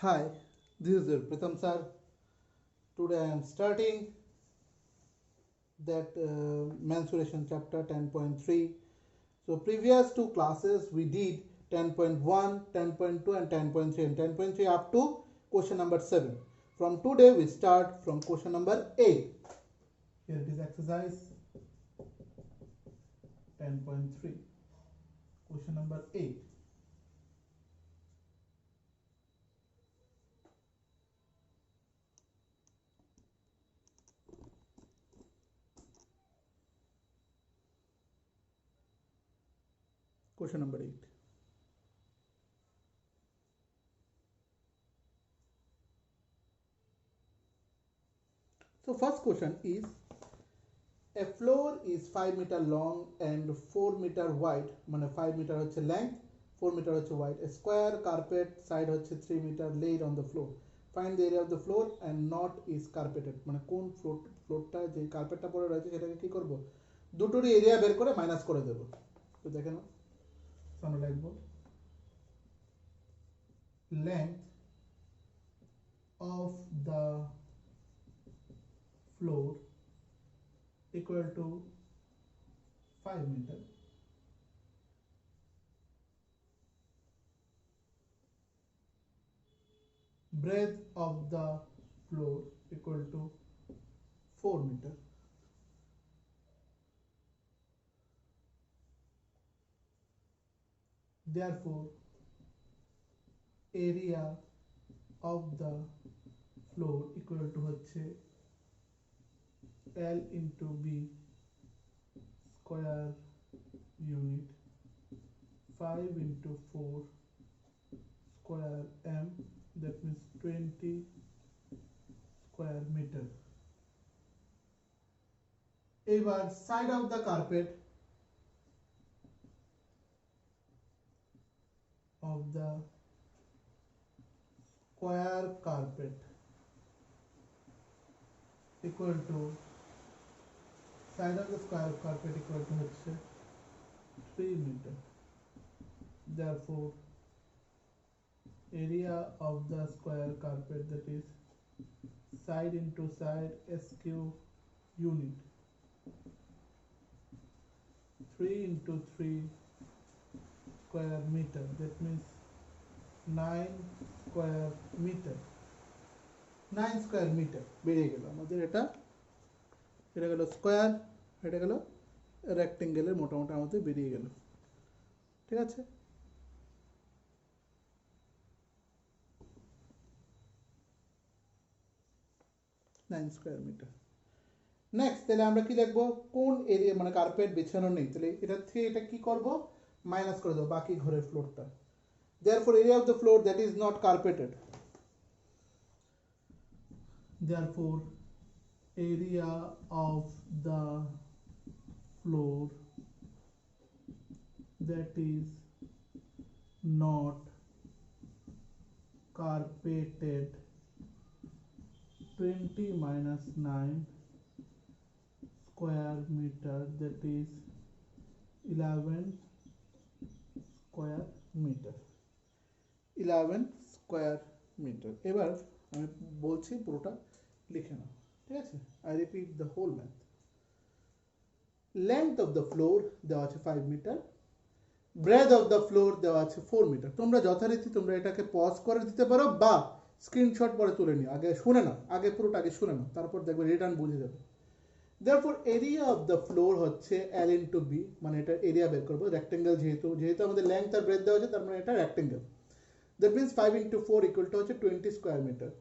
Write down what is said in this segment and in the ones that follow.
Hi, this is your Pratham sir. Today I am starting that mensuration chapter 10.3. So previous two classes we did 10.1, 10.2 and 10.3 and 10.3 up to question number 7. From today we start from question number 8. Here it is exercise 10.3, question number 8. Question number 8. So first question is, a floor is 5 meter long and 4 meter wide, মানে 5 meter হচ্ছে length, 4 meter হচ্ছে wide. A square carpet side হচ্ছে 3 meter laid on the floor. Find the area of the floor and not is carpeted. মানে কোন ফ্লোরটা যে কার্পেটটা পড়ে রয়েছে সেটাকে কি করব, দুটোরই এরিয়া বের করে মাইনাস করে দেব। তো দেখেন আমরা লিখব length of the floor equal to 5 meter, breadth of the floor equal to 4 meter, therefore area of the floor equal to হচ্ছে L into B square unit 5 into 4 square m, that means 20 square meter. এবার side of the carpet of the square carpet equal to side of the square carpet equal to হচ্ছে 3 meter, therefore area of the square carpet, that is side into side SQ unit 3 into 3 square meter, that means 9 square meter. 9 square meter বেরিয়ে গেল আমাদের। এটা গেল square, এটা গেল রেক্টেঙ্গেলের, মোটামুটি আমাদের বেরিয়ে গেল। ঠিক আছে, নাইন স্কোয়ার মিটার। নেক্সট তাহলে আমরা কি দেখবো, কোন এরিয়া মানে কার্পেট বিছানো নেই, তাহলে এটা থেকে এটা কি করব, মাইনাস করে দেবো বাকি ঘরের ফ্লোরটা। therefore area of the floor that is not carpeted, therefore area of the floor that is not carpeted 20 minus 9 square meter, that is 11 square meter, 11 square meter। এবার আমি বলছি পুরোটা লিখে নাও, ঠিক আছে। I repeat the whole math. Length of the floor দেওয়া আছে 5 metre, breadth of the floor দেওয়া আছে 4 মিটার। তোমরা যথারীতি তোমরা এটাকে পজ করে দিতে পারো বা স্ক্রিনশট পরে তুলে নিও, আগে শুনে নাও, আগে পুরোটা আগে শুনে নাও, তারপর দেখবে রিটার্ন বুঝে যাবে। therefore area of the floor হচ্ছে L into B, মানে এটা এরিয়া বের করব, রেক্টেঙ্গেল যেহেতু আমাদের লেংথ আর ব্রেডথ দেওয়া আছে, তার মানে এটা rectangle, that means 5 into 4 equal to হচ্ছে 20 স্কয়ার মিটার।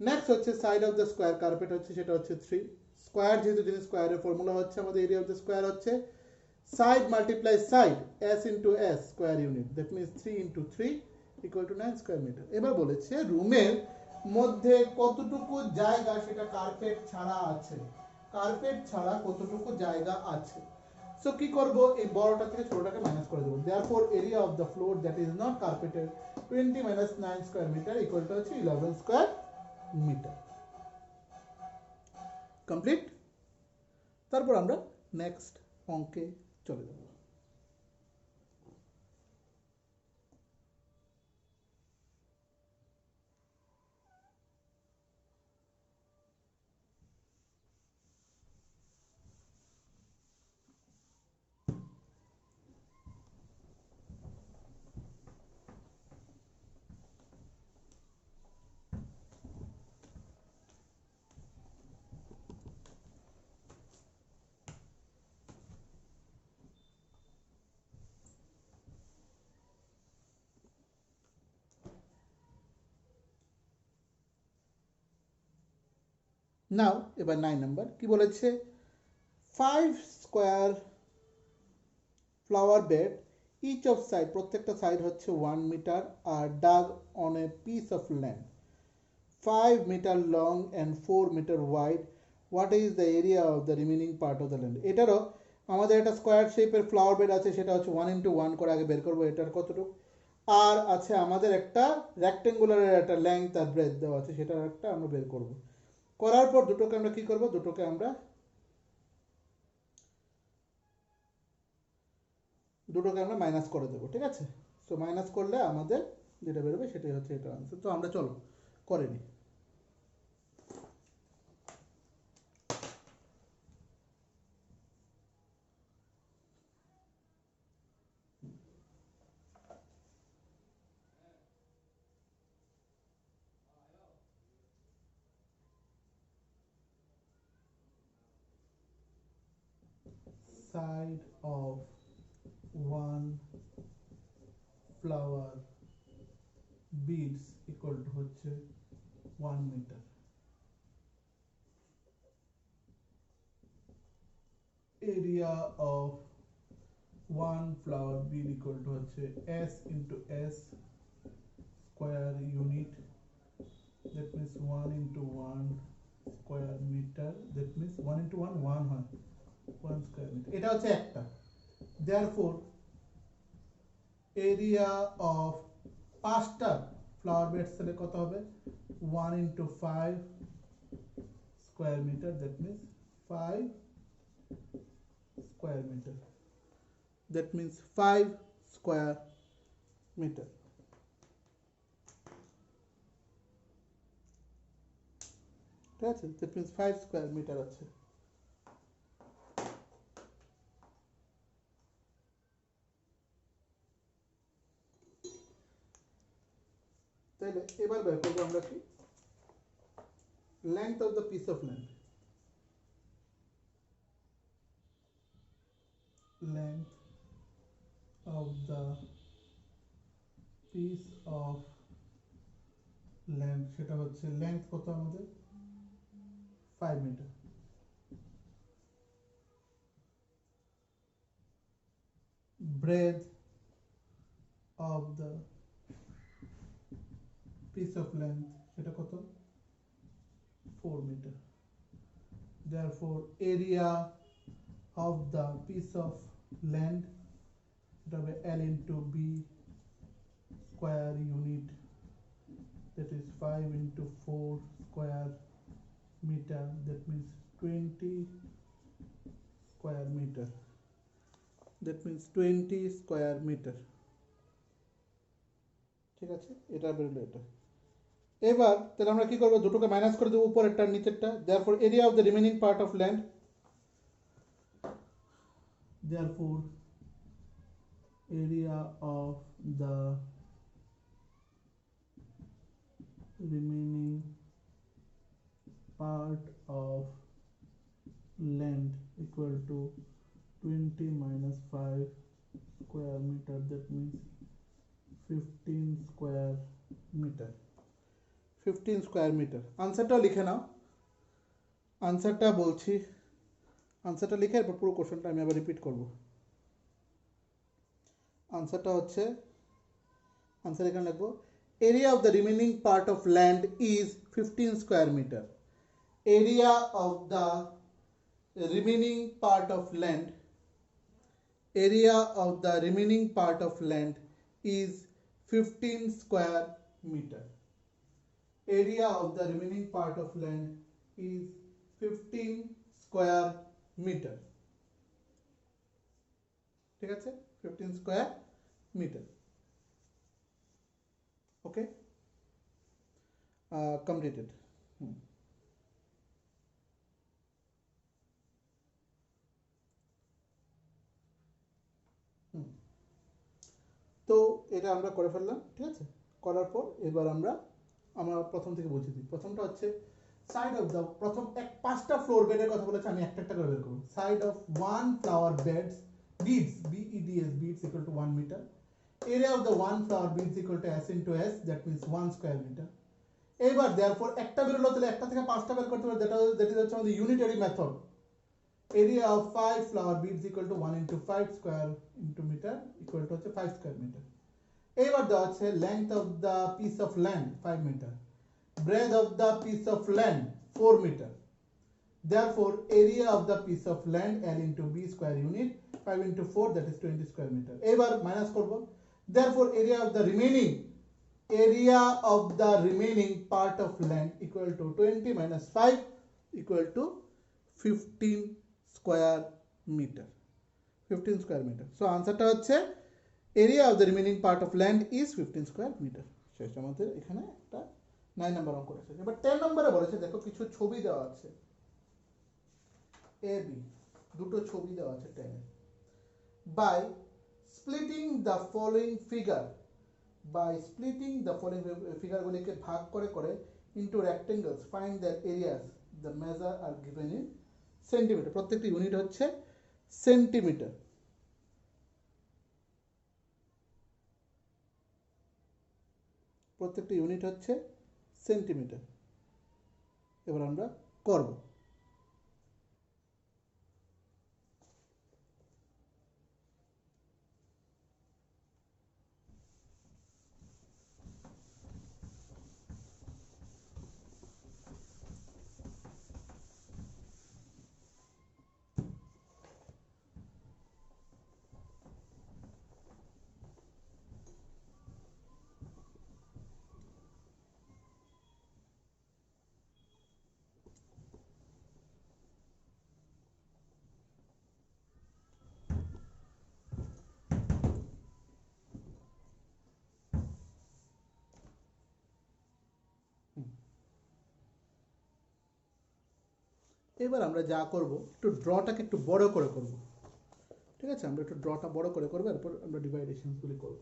নেক্সট হচ্ছে side of the square carpet হচ্ছে, সেটা হচ্ছে 3 স্কয়ার, যেহেতু জিনিস স্কয়ারের ফর্মুলা হচ্ছে আমাদের এরিয়া অফ দ্য স্কয়ার হচ্ছে side multiply side s into s square unit, that means 3 into 3 equal to 9 square metre. এবার বলেছে রুমের মধ্যে কতটুকু জায়গা সেটা কার্পেট ছাড়া আছে, কার্পেট ছাড়া কতটুকু জায়গা আছে। সো কি করব, এই বড়টা থেকে ছোটটাকে মাইনাস করে দেব। therefore area of the floor that is not carpeted 20 minus 9 square meter equal to হচ্ছে 11 square meter। কমপ্লিট। তারপর আমরা নেক্সট অঙ্কে চলে যাব। নাও এবার 9 নাম্বার কি বলেছে 5 square flower bed each of side প্রত্যেকটা সাইড হচ্ছে 1 মিটার আর dug on a piece of land 5 meter long and 4 meter wide. What is the area of the remaining part of the land? এটারও আমাদের একটা square শেপের flower bed আছে সেটা হচ্ছে 1 into 1 করে আগে বের করবো এটার কতটুকু আর আছে আমাদের একটা রেক্টেঙ্গুলারের একটা লেংথ আর ব্রেথ দেওয়া আছে সেটার একটা আমরা বের করব করার পর দুটোকে আমরা কি করব দুটোকে আমরা মাইনাস করে দেবো ঠিক আছে সো মাইনাস করলে আমাদের যেটা বেরোবে সেটাই হচ্ছে এটা আনসার তো আমরা চলো করে নিই side of one flower beads equal to হচ্ছে 1 meter area of one flower bead equal to হচ্ছে s into s square unit that means 1 into 1 square meter that means 1 into 1 1 হয় 1 square meter এটা হচ্ছে একটা therefore area of পাঁচটা flower beds তাহলে কত হবে 1 into 5 square meter that means 5 square meter that means 5 square meter ঠিক আছে that means 5 square meter আছে তাহলে এবার বের করবো আমরা কি length of the piece of land length of the piece of land সেটা হচ্ছে length কত আমাদের 5 metre breadth of the piece of length সেটা কত 4 meter therefore area of the piece of land এটা হবে L into B square unit that is 5 into 4 square meter that means 20 square meter that means 20 square meter ঠিক আছে এটা বেরোলো এটা এবার তাহলে আমরা কি করব দুটোকে মাইনাস করে দেব উপরেরটা নিচেরটা therefore area of the remaining part of land therefore area of the remaining part of land equal to 20 minus 5 square meter that means 15 square meter 15 square metre আনসারটা লিখে নাও আনসারটা বলছি আনসারটা লিখে এরপর পুরো কোশ্চেনটা আমি আবার রিপিট করব আনসারটা হচ্ছে আনসার এখানে লিখবো area of the remaining part of land is 15 square metre area of the remaining part of land area of the remaining part of land is 15 square meter area of the remaining part of land is 15 square meter ঠিক আছে 15 square meter okay completed তো এটা আমরা করে ফেললাম ঠিক আছে করার পর এবার আমরা প্রথম থেকে বুঝিয়ে দিই প্রথমটা হচ্ছে সাইড অফ দ্য প্রথম পাঁচটা ফ্লোর বেডের কথা বলেছে আমি একটা একটা করে বের করব side of one flower beds beads BEDS beads equal to 1 meter area of the one flower beads equal to S into S that means 1 square meter এইবার দেয়ারফর একটা বের হলো, তাহলে একটা থেকে পাঁচটা বের করতে পারবে, দ্যাট ইজ হচ্ছে আমাদের unitary method. Area of 5 flower beds equal to 1 into 5 square into metre equal to হচ্ছে 5 স্কয়ার মিটার। এইবার দেওয়া আছে length of the piece of land 5 metre, breadth of the piece of land 4 meter. Therefore, area of the piece of land L into B square unit 5 into 4 that is 20 square meter. এবার minus করব। Therefore, area of the remaining part of land equal to 20 minus 5 equal to 15 square meter. 15 square meter. So আনসারটা হচ্ছে area of the remaining part of land is 15 square meter. শেষ আমাদের এখানে একটা 9 number অঙ্ক আছে। এবার 10 নম্বরে বলেছে দেখো কিছু ছবি দেওয়া আছে, এ বি দুটো ছবি দেওয়া আছে 10 এ। By splitting the following figure, ফিগারগুলিকে ভাগ করে করে into rectangles find the areas, the measure are given in centimetre. প্রত্যেকটি ইউনিট হচ্ছে সেন্টিমিটার। প্রত্যেকটি ইউনিট হচ্ছে সেন্টিমিটার। এবার আমরা করব। এবার আমরা যা করব, একটু ড্রটাকে একটু বড় করে করব। ঠিক আছে, আমরা একটু ড্রটা বড় করে করবো, এরপর আমরা ডিভাইডেশনগুলি করব।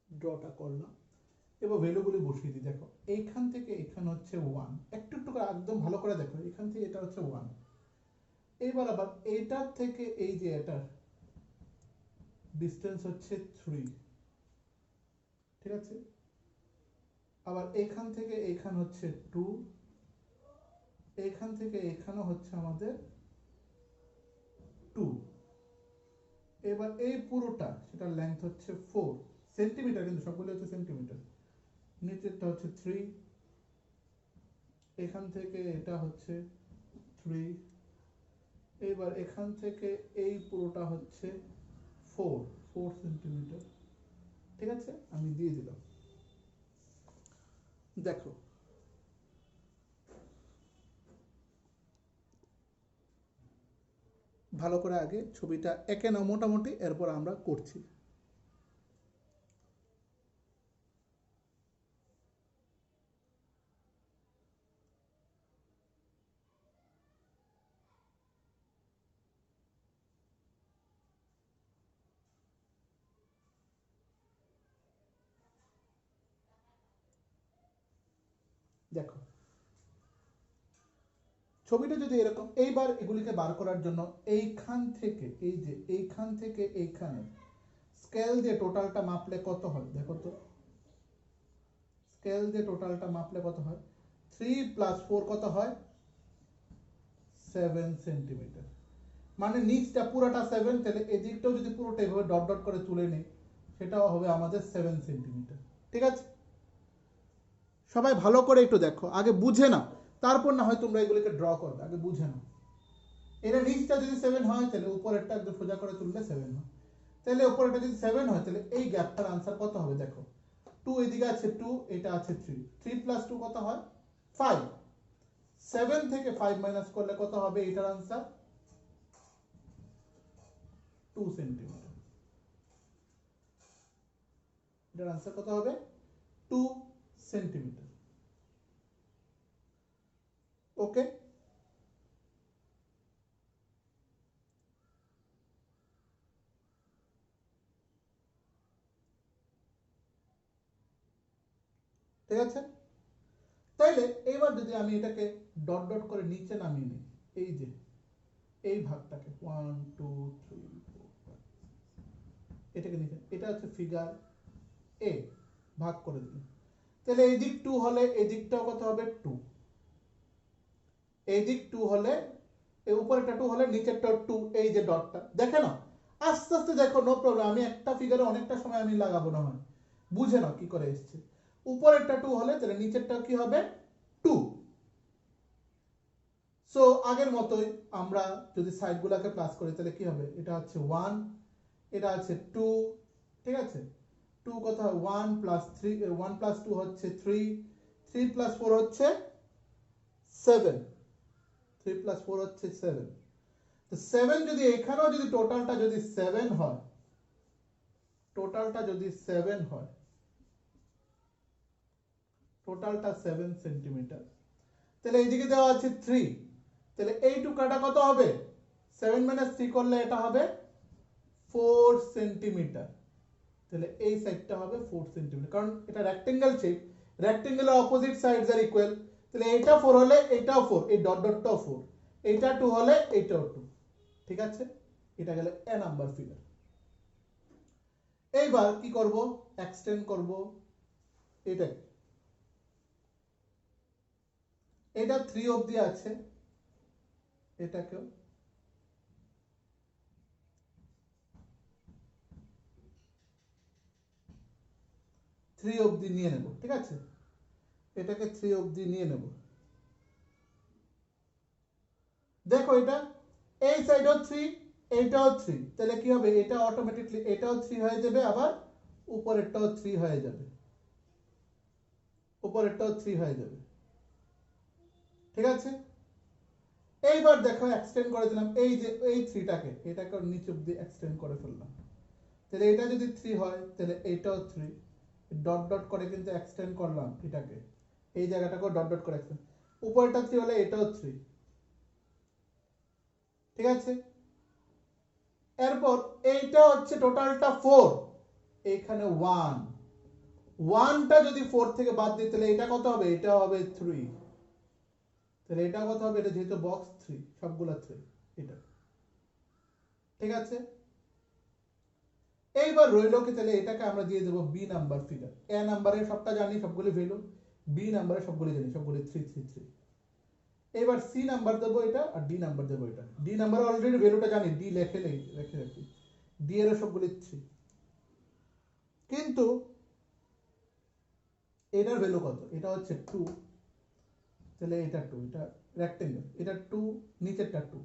ড্রটা করলাম, এবার ভ্যালুগুলি বসিয়ে দিই। দেখো এইখান থেকে এখানে হচ্ছে 1, একটু একটু করে একদম ভালো করে দেখো, এখান থেকে এটা হচ্ছে 1। এইবার আবার এইটার থেকে এই যে এটার ডিস্টেন্স হচ্ছে 3, ঠিক আছে। আবার এখান থেকে এখান হচ্ছে 2, এখান থেকে এখানে হচ্ছে আমাদের 2। এবার এই পুরোটা সেটার লেন্থ হচ্ছে 4 সেন্টিমিটার, কিন্তু সবগুলো হচ্ছে সেন্টিমিটার। নিচেরটা হচ্ছে 3, এখান থেকে এটা হচ্ছে 3, এবার এখান থেকে এই পুরোটা হচ্ছে 4 সেন্টিমিটার। ঠিক আছে, আমি দিয়ে দিলাম। দেখো ভালো করে আগে ছবিটা এঁকে নাও মোটামুটি, এরপর আমরা করছি। দেখো ছবিটা যদি এরকম, এইবার এগুলিকে বার করার জন্য এইখান থেকে এই যে এইখান থেকে এইখানে স্কেল দিয়ে টোটালটা মাপলে কত হয় দেখো তো। স্কেল দিয়ে টোটালটা মাপলে কত হয়? 3 + 4 কত হয়? 7 সেন্টিমিটার। মানে নিচটা পুরোটা 7, তাহলে এদিকটাও যদি পুরোটা এভাবে ডট ডট করে তুলে নেই সেটাও হবে আমাদের 7 সেন্টিমিটার। ঠিক আছে, সবাই ভালো করে একটু দেখো, আগে বুঝে নাও, তারপর না হয় তোমরা এগুলিকে ড্র করবে, আগে বুঝে নাও। এটা নিচটা যদি 7 হয় তাহলে উপরেরটা একদম সোজা করে তুললে 7 হয়। তাহলে উপরেরটা যদি 7 হয় তাহলে এই গ্যাপটার আনসার কত হবে দেখো, 2 এদিকে আছে 2, এটা আছে 3, 3 প্লাস 2 কত হয় 5, 7 থেকে 5 মাইনাস করলে কত হবে, এটার আনসার 2 সেন্টিমিটার। এটার আনসার কত হবে 2 সেন্টিমিটার। ওকে, ঠিক আছে। তাইলে এবার যদি আমি এটাকে ডট ডট করে নিচে নামিয়ে নিই, এই যে এই ভাগটাকে 1 2 3 4, এটাকে নিচে, এটা হচ্ছে ফিগার এ, ভাগ করে দিলাম। তাহলে এই দিক 2 হলে এই দিকটাও কত হবে 2, এই দিক 2 হলে এই উপরেরটা 2 হলে নিচেরটা 2, এই যে ডটটা দেখে নাও, আস্তে আস্তে দেখো, নো প্রবলেম, আমি একটা ফিগারে অনেকটা সময় আমি লাগাবো না হয়, বুঝে নাও কি করে এসছে। উপরেরটা 2 হলে তাহলে নিচেরটা কি হবে 2। সো আগের মতোই আমরা যদি সাইডগুলোকে প্লাস করি তাহলে কি হবে, এটা হচ্ছে 1, এটা আছে 2, ঠিক আছে, 2 কত হয় 1 প্লাস 3, 1 প্লাস 2 হচ্ছে 3, 3 প্লাস 4 হচ্ছে 7, 3 প্লাস 4 হচ্ছে 7। তো 7 যদি এখানেও যদি টোটালটা যদি 7 হয়, টোটালটা যদি 7 হয়, টোটালটা 7 সেন্টিমিটার, তাহলে এইদিকে দেওয়া আছে 3, তাহলে এই টুকরাটা কত হবে, 7 মাইনাস 3 করলে এটা হবে 4 সেন্টিমিটার। তাহলে এই সাইডটা হবে 4 সেন্টিমিটার, কারণ এটা rectangle shape, রেক্টেঙ্গেলের opposite sides are equal, তাহলে এটা 4 হলে এটাও 4, এই ডট ডটটাও 4, এটা 2 হলে এটাও 2। ঠিক আছে, এটা গেল এ নাম্বার ফিগার। এইবার কি করব, এক্সটেন্ড করব এটাকে, এটা 3 অবধি আছে, এটাকেও 3 অবধি নিয়ে নেব। ঠিক আছে, এটাকে 3 অবধি নিয়ে নেব। দেখো এটা এই সাইডও 3, এইটাও 3, তাহলে কি হবে, এটা অটোমেটিকলি এটাও 3 হয়ে যাবে, আবার উপরেরটাও 3 হয়ে যাবে, উপরেরটাও 3 হয়ে যাবে। ঠিক আছে, এইবার দেখো এক্সটেন্ড করে দিলাম, এই যে এই 3টাকে, এটাকে নিচে অবধি এক্সটেন্ড করে ফেললাম, তাহলে এটা যদি 3 হয় তাহলে এটাও 3, ডট ডট করে কিন্তু এক্সটেন্ড করলাম এটাকে, এই জায়গাটাকেও ডট ডট করে এক্সটেন্ড, উপরেরটা 3 হলে এটাও 3। ঠিক আছে, এরপর এইটা হচ্ছে টোটালটা 4, এইখানে 1, 1টা যদি 4 থেকে বাদ দিই তাহলে এটা কত হবে, এটা হবে 3, তাহলে এটা কত হবে, এটা যেহেতু বক্স 3, সবগুলা 3 এটা। ঠিক আছে, এইবার রইল কি, তাহলে এটাকে আমরা দিয়ে দেবো বি নাম্বার ফিগার, এ নাম্বারে সবটা জানি সবগুলি ভ্যালু, বি নাম্বারে সবগুলি জানি সবগুলি 3 3 3। এবার সি নাম্বার দেবো এটা, আর ডি নাম্বার দেবো এটা, ডি নাম্বার অলরেডি ভ্যালুটা জানি, ডি লেখে রেখে রাখি, ডি এর সবগুলি 3, কিন্তু এটার ভ্যালু কত, এটা হচ্ছে 2, তাহলে এটা 2, এটা রেক্টেঙ্গেল, এটা 2, নিচেরটা 2,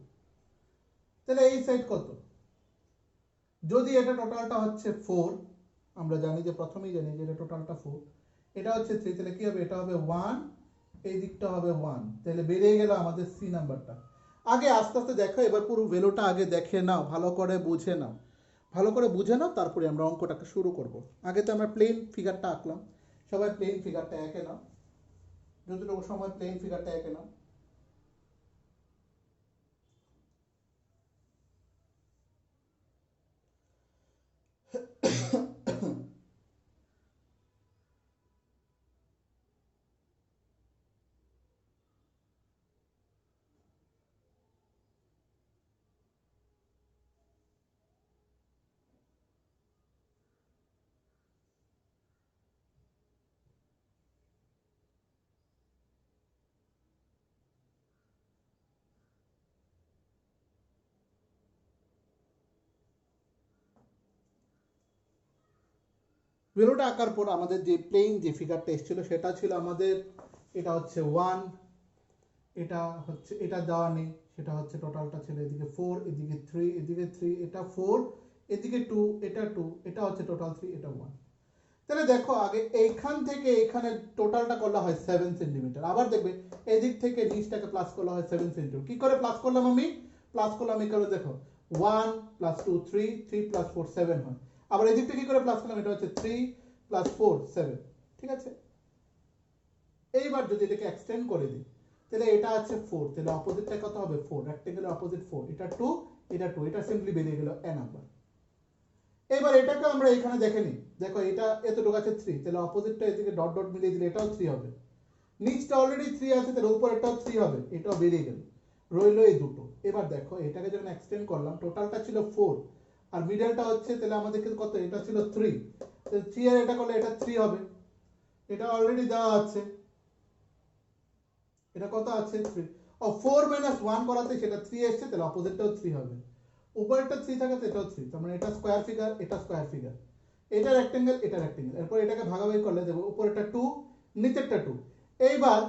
তাহলে এই সাইড কত, যদি এটা টোটালটা হচ্ছে 4, আমরা জানি যে প্রথমেই জানি যে এটা টোটালটা 4, এটা হচ্ছে 3, তাহলে কি হবে, এটা হবে 1, এই দিকটা হবে 1, তাহলে বেরিয়ে গেল আমাদের সি নাম্বারটা। আগে আস্তে আস্তে দেখো, এবার পুরো ভ্যালুটা আগে দেখে নাও, ভালো করে বুঝে নাও, ভালো করে বুঝে নাও, তারপরে আমরা অঙ্কটাকে শুরু করব। আগে তো আমরা প্লেন ফিগারটা আঁকলাম, সবাই প্লেন ফিগারটা এঁকে নাও, যতটুকু সময় প্লেন ফিগারটা এঁকে নাও। ভ্যালুটা আঁকার পর আমাদের যে প্লেন যে ফিগারটা এসেছিল সেটা ছিল আমাদের, এটা হচ্ছে 1, এটা হচ্ছে, এটা দেওয়া নেই, সেটা হচ্ছে টোটালটা ছিল এদিকে 4, এদিকে 3, এদিকে 3, এটা 4, এদিকে 2, এটা 2, এটা হচ্ছে টোটাল 3, এটা 1। তাহলে দেখো আগে এইখান থেকে এখানে টোটালটা করলে হয় 7 সেন্টিমিটার, আবার দেখবে এদিক থেকে নিচটাকে প্লাস করলে হয় 7 সেন্টিমিটার। কি করে প্লাস করলাম আমি? প্লাস করলাম এই করে, দেখো 1 প্লাস 2 3, 3 প্লাস 4 7 হয়। আবার এদিক থেকে কি করে প্লাস করলাম? এটা হচ্ছে 3 প্লাস 4 7, ঠিক আছে। এইবার যদি এটাকে এক্সটেন্ড করে দিই তাহলে এটা আছে 4, তাহলে অপোজিটটা কত হবে? 4, রেক্টেঙ্গেলের অপোজিট 4, এটা 2, এটা 2, এটা সিম্পলি বেরিয়ে গেল a নাম্বার। এবার এটাকে আমরা এখানে দেখে নিই, দেখো এটা এতটুকু আছে 3, তাহলে অপোজিটটা এদিকে ডট ডট মিলিয়ে দিলে এটাও 3 হবে, নিচটা অলরেডি 3 আছে তাহলে উপর এটাও 3 হবে, এটাও বেরিয়ে গেল, রইলো এই দুটো। এবার দেখো এটাকে যখন এক্সটেন্ড করলাম টোটালটা ছিল 4 আর মিডলটা হচ্ছে, তাহলে আমাদেরকে কত? এটা ছিল 3, তাহলে 3 আর এটা করলে এটা 3 হবে, এটা অলরেডি দেওয়া আছে, এটা কত আছে? 3। ও 4 - 1 করাতে সেটা 3 এসেছে, তাহলে অপোজিটটাও 3 হবে, উপরেরটা 3 থাকে তো এটাও 3, তার মানে এটা স্কয়ার ফিগার, এটা স্কয়ার ফিগার, এটা রেক্টেঙ্গেল, এটা রেক্টেঙ্গেল। এরপর এটাকে ভাগাভাগি করলে দেখো উপরেরটা 2, নিচেরটা 2। এইবার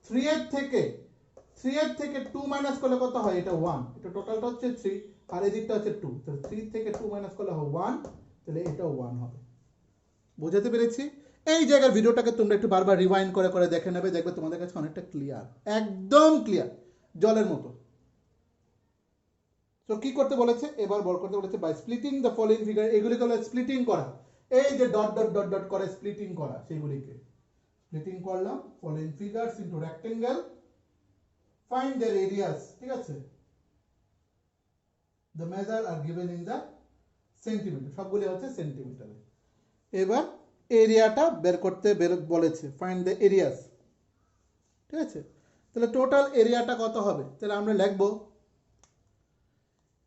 3 এর থেকে 2 মাইনাস করলে কত হয়? এটা 1, এটা টোটালটা হচ্ছে 3 আর এদিকটা হচ্ছে 2, তাহলে 3 থেকে 2 মাইনাস করলে হয় 1, তাহলে এটাও 1 হবে। বুঝাতে পেরেছি? এই জায়গার ভিডিওটাকে তোমরা একটু বারবার রিওয়াইন্ড করে করে দেখে নেবে, দেখবে তোমাদের কাছে অনেকটা ক্লিয়ার, একদম ক্লিয়ার, জলের মতো। তো কি করতে বলেছে? এবার বল করতে বলেছে by splitting the following figure, এগুলিকে বলে স্প্লিটিং করা, এই যে ডট ডট ডট ডট করে স্প্লিটিং করা, সেগুলিকে স্প্লিটিং করলাম। Following figures into rectangle, find their areas, ঠিক আছে, the measure are given in the centimetre, সবগুলি হচ্ছে সেন্টিমিটারে। এবার এরিয়াটা বের করতে বলেছে, ফাইন্ড দ্য এরিয়াস, ঠিক আছে। তাহলে টোটাল এরিয়াটা কত হবে? তাহলে আমরা লিখব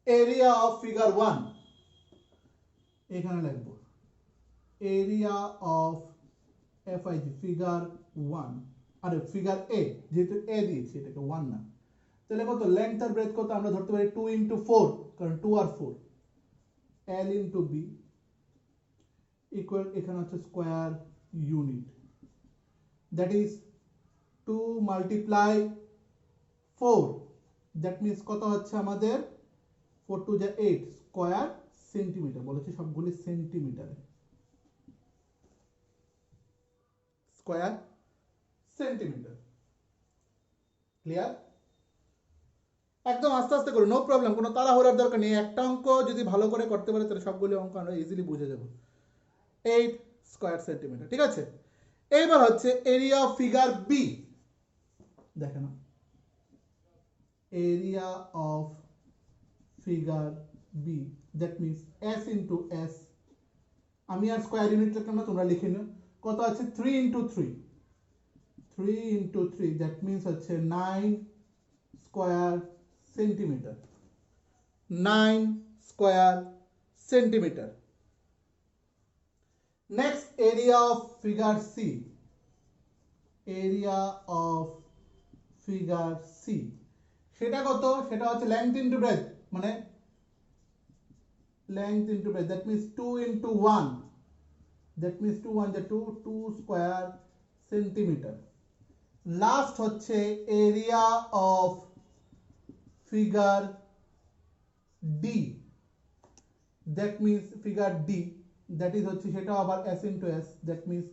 এরিয়া অফ ফিগার 1, এখানে লিখব এরিয়া অফ এফআইজি ফিগার 1, আরে ফিগার এ, যেহেতু এ দিয়েছি এটাকে 1 না, তাহলে কত? লেংথ আর ব্রেথ কত? আমরা ধরতে পারি 2 ইনটু 4, কারণ 2 আর 4, এল ইনটু বি ইকুয়াল, এখানে হচ্ছে square unit, that is 2 multiply 4, that means কত হচ্ছে আমাদের? 4 টু যা 8 স্কয়ার সেন্টিমিটার, বলেছি সবগুলি সেন্টিমিটারে, স্কয়ার সেন্টিমিটার। ক্লিয়ার? একদম আস্তে আস্তে করো, নো প্রবলেম, কোনো তাড়াহুড়ার দরকার নেই। একটা অঙ্ক যদি ভালো করে করতে পারে তাহলে সবগুলি অঙ্ক আমরা ইজিলি বুঝে যাব। 8 স্কয়ার সেন্টিমিটার, ঠিক আছে। এইবার হচ্ছে এরিয়া অফ ফিগার বি, দেখেন area of figure B, that means S into S, আমি আর স্কয়ার ইউনিট লিখলাম না, তোমরা লিখে নিও। কত আছে? 3 ইন্টু 3, 3 ইন্টু 3, দ্যাট মিন্স হচ্ছে 9 square centimetre, 9 square centimetre. Next area of figure C, area of figure C, সেটা কত? সেটা হচ্ছে লেংথ ইন্টু ব্রেথ, মানে length into breadth, that means 2 into 1, that means 2 1 যা 2, 2 স্কয়ার সেন্টিমিটার। লাস্ট হচ্ছে area of figure D, that means figure D, that is হচ্ছে সেটা আবার S into S, that means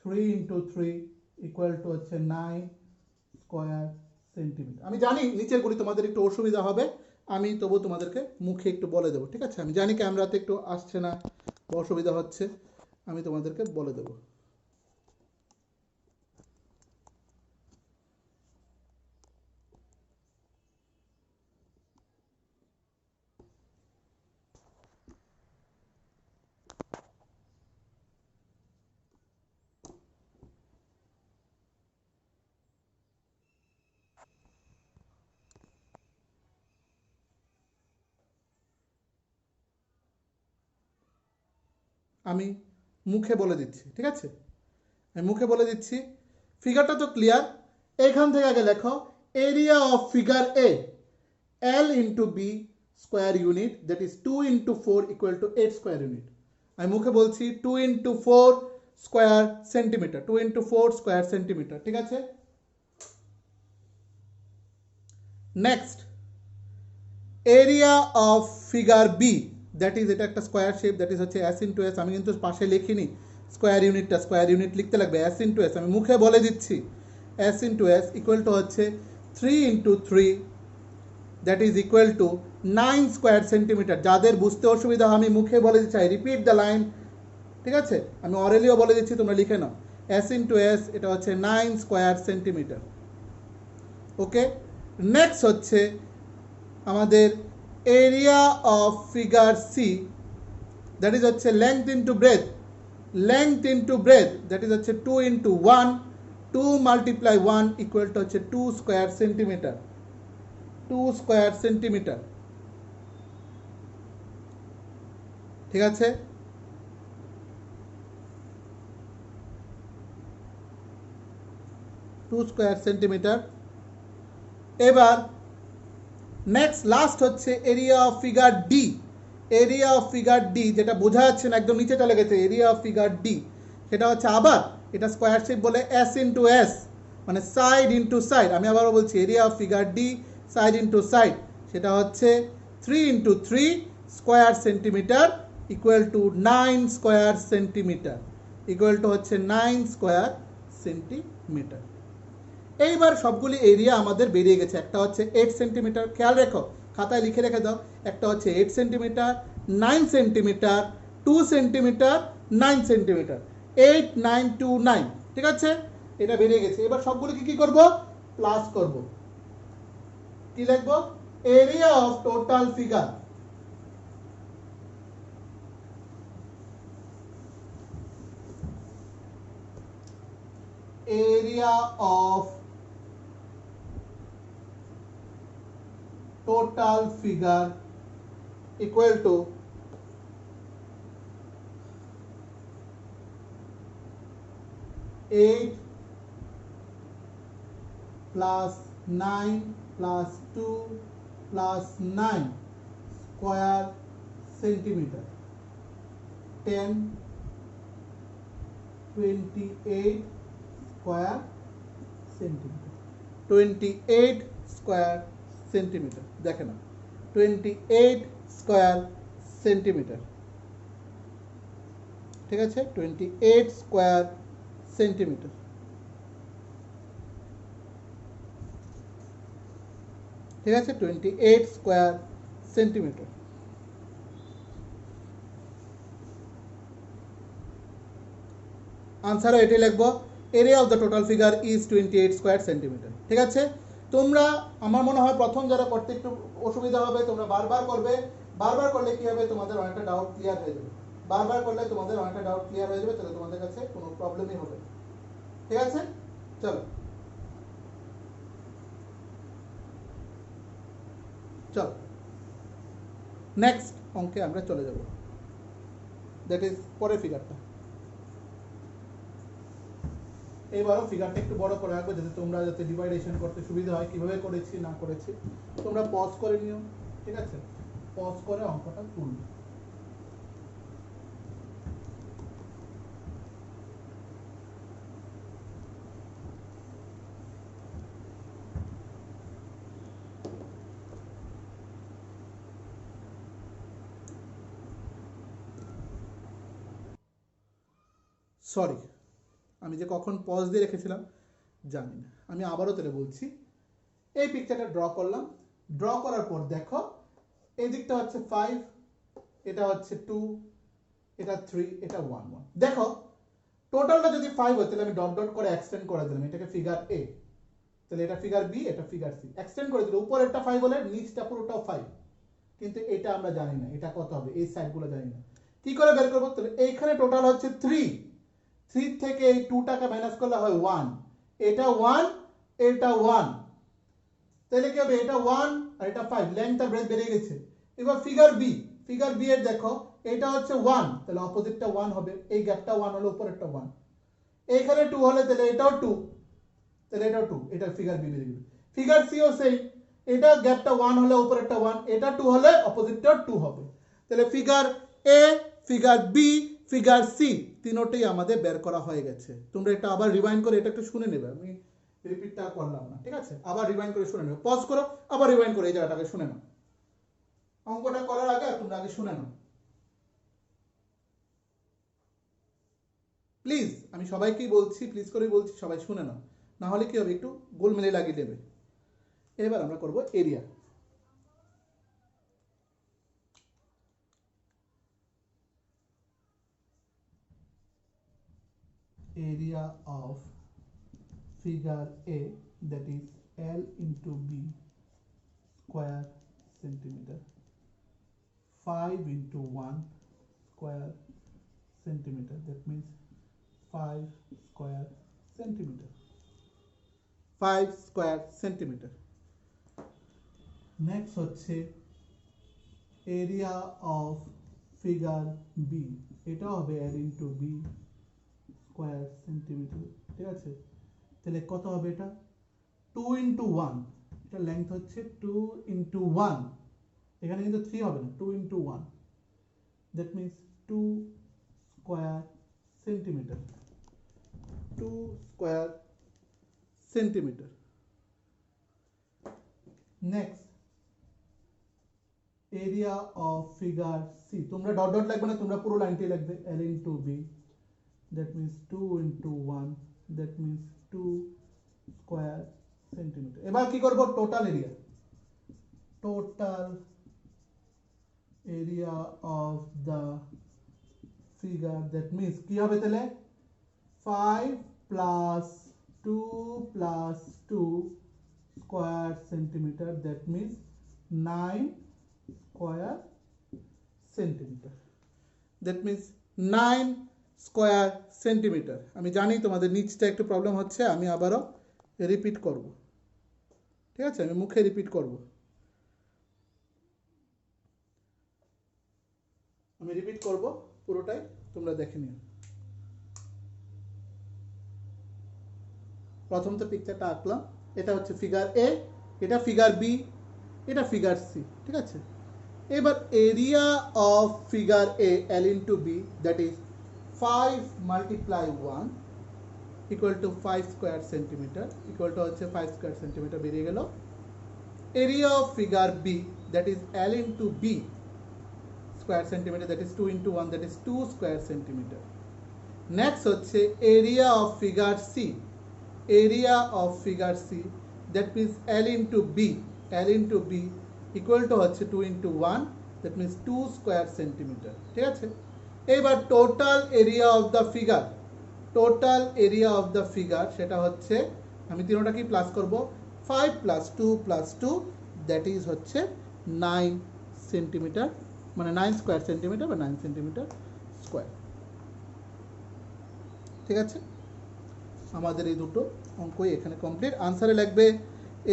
3 into 3 equal to হচ্ছে 9 square centimetre. আমি জানি নিচের গুলি তোমাদের একটু অসুবিধা হবে, আমি তবু তোমাদেরকে মুখে একটু বলে দেবো, ঠিক আছে। আমি জানি ক্যামেরাতে একটু আসছে না, অসুবিধা হচ্ছে, আমি তোমাদেরকে বলে দেবো। আমি মুখে বলে দিচ্ছি, ঠিক আছে, আমি মুখে বলে দিচ্ছি। ফিগারটা তো ক্লিয়ার, এখান থেকে আগে লেখো area of figure A, L into B square unit, that is 2 into 4 equal to 8 square unit. আমি মুখে বলছি 2 × 4 স্কোয়ার সেন্টিমিটার, 2 × 4 স্কোয়ার সেন্টিমিটার, ঠিক আছে। Next, area of figure B, that is, এটা একটা স্কোয়ার শেপ, দ্যাট ইজ হচ্ছে S into S. আমি কিন্তু পাশে লিখিনি স্কোয়ার ইউনিটটা, স্কোয়ার ইউনিট লিখতে লাগবে এস ইন্টু এস, আমি মুখে বলে দিচ্ছি S into S equal to হচ্ছে 3 × 3, that is equal to 9 square centimetre. যাদের বুঝতে অসুবিধা আমি মুখে বলে দিচ্ছি, আই রিপিট দ্য লাইন, ঠিক আছে, আমি অরেলিও বলে দিচ্ছি, তোমরা লিখে নাও। এস ইন্টু এস এটা হচ্ছে 9 স্কোয়ার সেন্টিমিটার। ওকে, নেক্সট হচ্ছে আমাদের area of figure C, that is হচ্ছে length into breadth, length into breadth that is হচ্ছে 2 × 1, 2 × 1 ইকুয়াল টু হচ্ছে 2 স্কোয়ার সেন্টিমিটার, 2 স্কোয়ার সেন্টিমিটার, ঠিক আছে। Two square centimetre. এবার নেক্সট লাস্ট হচ্ছে area of figure D, area of figure D যেটা বোঝা যাচ্ছে না, একদম নিচে চলে গেছে, এরিয়া অফ ফিগার ডি সেটা হচ্ছে আবার এটা স্কোয়ার শেপ বলে এস ইন্টু এস, মানে সাইড ইন্টু সাইড। আমি আবারও বলছি area of figure D side into side, সেটা হচ্ছে 3 × 3 square centimetre equal to 9 square centimetre, equal to হচ্ছে 9 স্কোয়ার সেন্টিমিটার। এইবার সবগুলি এরিয়া আমাদের বেরিয়ে গেছে। একটা হচ্ছে 8 সেন্টিমিটার, খেয়াল রেখো, খাতায় লিখে রেখে দাও, একটা হচ্ছে 8 সেন্টিমিটার, 9 সেন্টিমিটার, 2 সেন্টিমিটার, 9 সেন্টিমিটার, 8 9 2 9, ঠিক আছে, এটা বেরিয়ে গেছে। এবার সবগুলিকে কি করব, প্লাস করব। কি লিখবো, area of total figure, area of total figure equal to 8 plus 9 plus 2 plus 9 square centimeter, 10 28 square centimeter, 28 square centimetre, দেখে না, 28 স্কোয়ার সেন্টিমিটার, ঠিক আছে, 28 স্কোয়ার সেন্টিমিটার, ঠিক আছে, 28 স্কোয়ার সেন্টিমিটার। আনসারও এটাই লিখবো, area of the total figure is 28 square centimetre, ঠিক আছে। তোমরা, আমার মনে হয় প্রথম যারা করতে একটু অসুবিধা হবে, তোমরা বারবার করবে, বারবার করলে কি হবে, তোমাদের অনেকটা ডাউট ক্লিয়ার হয়ে যাবে, বারবার করলে তোমাদের অনেকটা ডাউট ক্লিয়ার হয়ে যাবে, তাহলে তোমাদের কাছে কোনো প্রবলেমই হবে, ঠিক আছে। চলো চলো নেক্সট অঙ্কে আমরা চলে যাব, দ্যাট ইজ পরের ফিগারটা। এবারও ফিগারটা একটু বড় করে রাখবে, যাতে তোমরা যাতে ডিভাইডেশন করতে সুবিধা হয়, কিভাবে করেছি না করেছি তোমরা পজ করে নিও, ঠিক আছে, পজ করে অঙ্কটা তুলবে। সরি, আমি যে কখন পজ দিয়ে রেখেছিলাম জানি না, আমি আবারও তাহলে বলছি। এই পিকচারটা ড্র করলাম, ড্র করার পর দেখো এই দিকটা হচ্ছে 5, এটা হচ্ছে 2, এটা 3, এটা 1 1। দেখো টোটালটা যদি 5 হয় তাহলে আমি ডট ডট করে এক্সটেন্ড করে দিলাম, এটাকে ফিগার এ, তাহলে এটা ফিগার বি, এটা ফিগার সি, এক্সটেন্ড করে দিলে উপরেরটা 5 হলে নিচটা পুরোটাও 5, কিন্তু এটা আমরা জানি না এটা কত হবে, এই সাইডগুলো জানি না, কি করে বের করবো, তাহলে এইখানে টোটাল হচ্ছে 3, 3 থেকে এই 2 টাকা মাইনাস করলে হয় 1, এটা 1, এটা 1, তাহলে কি হবে, এটা 1 আর এটা 5, লেংথ আর ব্রেথ বেরিয়ে গেছে। এবার ফিগার বি, ফিগার বি এর দেখো এটা হচ্ছে 1, তাহলে অপোজিটটা 1 হবে, এই গ্যাপটা 1 হলে উপরেরটা 1, এইখানে 2 হলে তাহলে এটাও 2, তাহলে এটাও 2, এটা ফিগার বি বেরিয়ে গেল। ফিগার সি ও সেম, এটা গ্যাপটা 1 হলে উপরেরটা 1, এটা 2 হলে অপোজিটটা 2 হবে, তাহলে ফিগার এ, ফিগার বি, ফিগার সি, তিনোটাই আমাদের বের করা হয়ে গেছে। তোমরা এটা আবার রিভাইন্ড করে এটা একটু শুনে নেবে, আমি রিপিটটা করলাম না, ঠিক আছে? আবার রিভাইন্ড করে শুনে নেবে, পজ করো, আবার রিভাইন্ড করে এই জায়গাটাকে শুনে নাও। অঙ্কটা করার আগে তোমরা আগে শুনে নাও প্লিজ। আমি সবাইকেই বলছি, প্লিজ করেই বলছি, সবাই শুনে নাও, না হলে কি হবে, একটু গোলমেলে লাগিয়ে দেবে। এবার আমরা করব area. area of figure A, that is L into B square centimeter, 5 into 1 square centimeter, that means 5 square centimeter, 5 square centimeter. Next হচ্ছে area of figure B, এটা হবে L into B square centimeter, ঠিক আছে? তাহলে কত হবে এটা? 2 into 1, এটা লেংথ হচ্ছে 2 into 1, এখানে কিন্তু 3 হবে না, 2 into 1, that means 2 square centimeter, 2 square centimeter. Next, area of figure C, তোমরা ডট ডট লাগবে না, তোমরা পুরো লাইনটাই লাগবে, L into B, that means 2 into 1, that means 2 square centimeter. এবার কি করব? Total area, total area of the figure, that means কি হবে তাহলে? 5 plus 2 plus 2 square centimeter, that means 9 square centimeter, that means 9 square centimetre. আমি জানি তোমাদের নিচটা একটু প্রবলেম হচ্ছে, আমি আবারও রিপিট করব, ঠিক আছে? আমি মুখে রিপিট করব, আমি রিপিট করব পুরোটাই, তোমরা দেখে নিও। প্রথম তো পিকচারটা আঁকলাম, এটা হচ্ছে ফিগার এ, এটা ফিগার বি, এটা ফিগার সি, ঠিক আছে? এবার area of figure A, L into B, that is 5 multiply 1 equal to 5 square centimeter, equal to হচ্ছে 5 square centimeter বেরিয়ে গেল। Area of figure B, that is L into B square centimeter, that is 2 into 1, that is 2 square centimeter. Next হচ্ছে area of figure C, area of figure C, that means L into B, L into B equal to হচ্ছে 2 into 1, that means 2 square centimeter, ঠিক আছে? এবার total area of the figure, total area of the figure সেটা হচ্ছে, আমি তিনটা কি plus করব, 5 plus 2 plus 2, দ্যাট ইজ হচ্ছে 9 সেন্টিমিটার, মানে 9 স্কোয়ার সেন্টিমিটার বা 9 সেন্টিমিটার স্কোয়ার, ঠিক আছে? আমাদের এই দুটো অঙ্কই এখানে কমপ্লিট। আনসারে লাগবে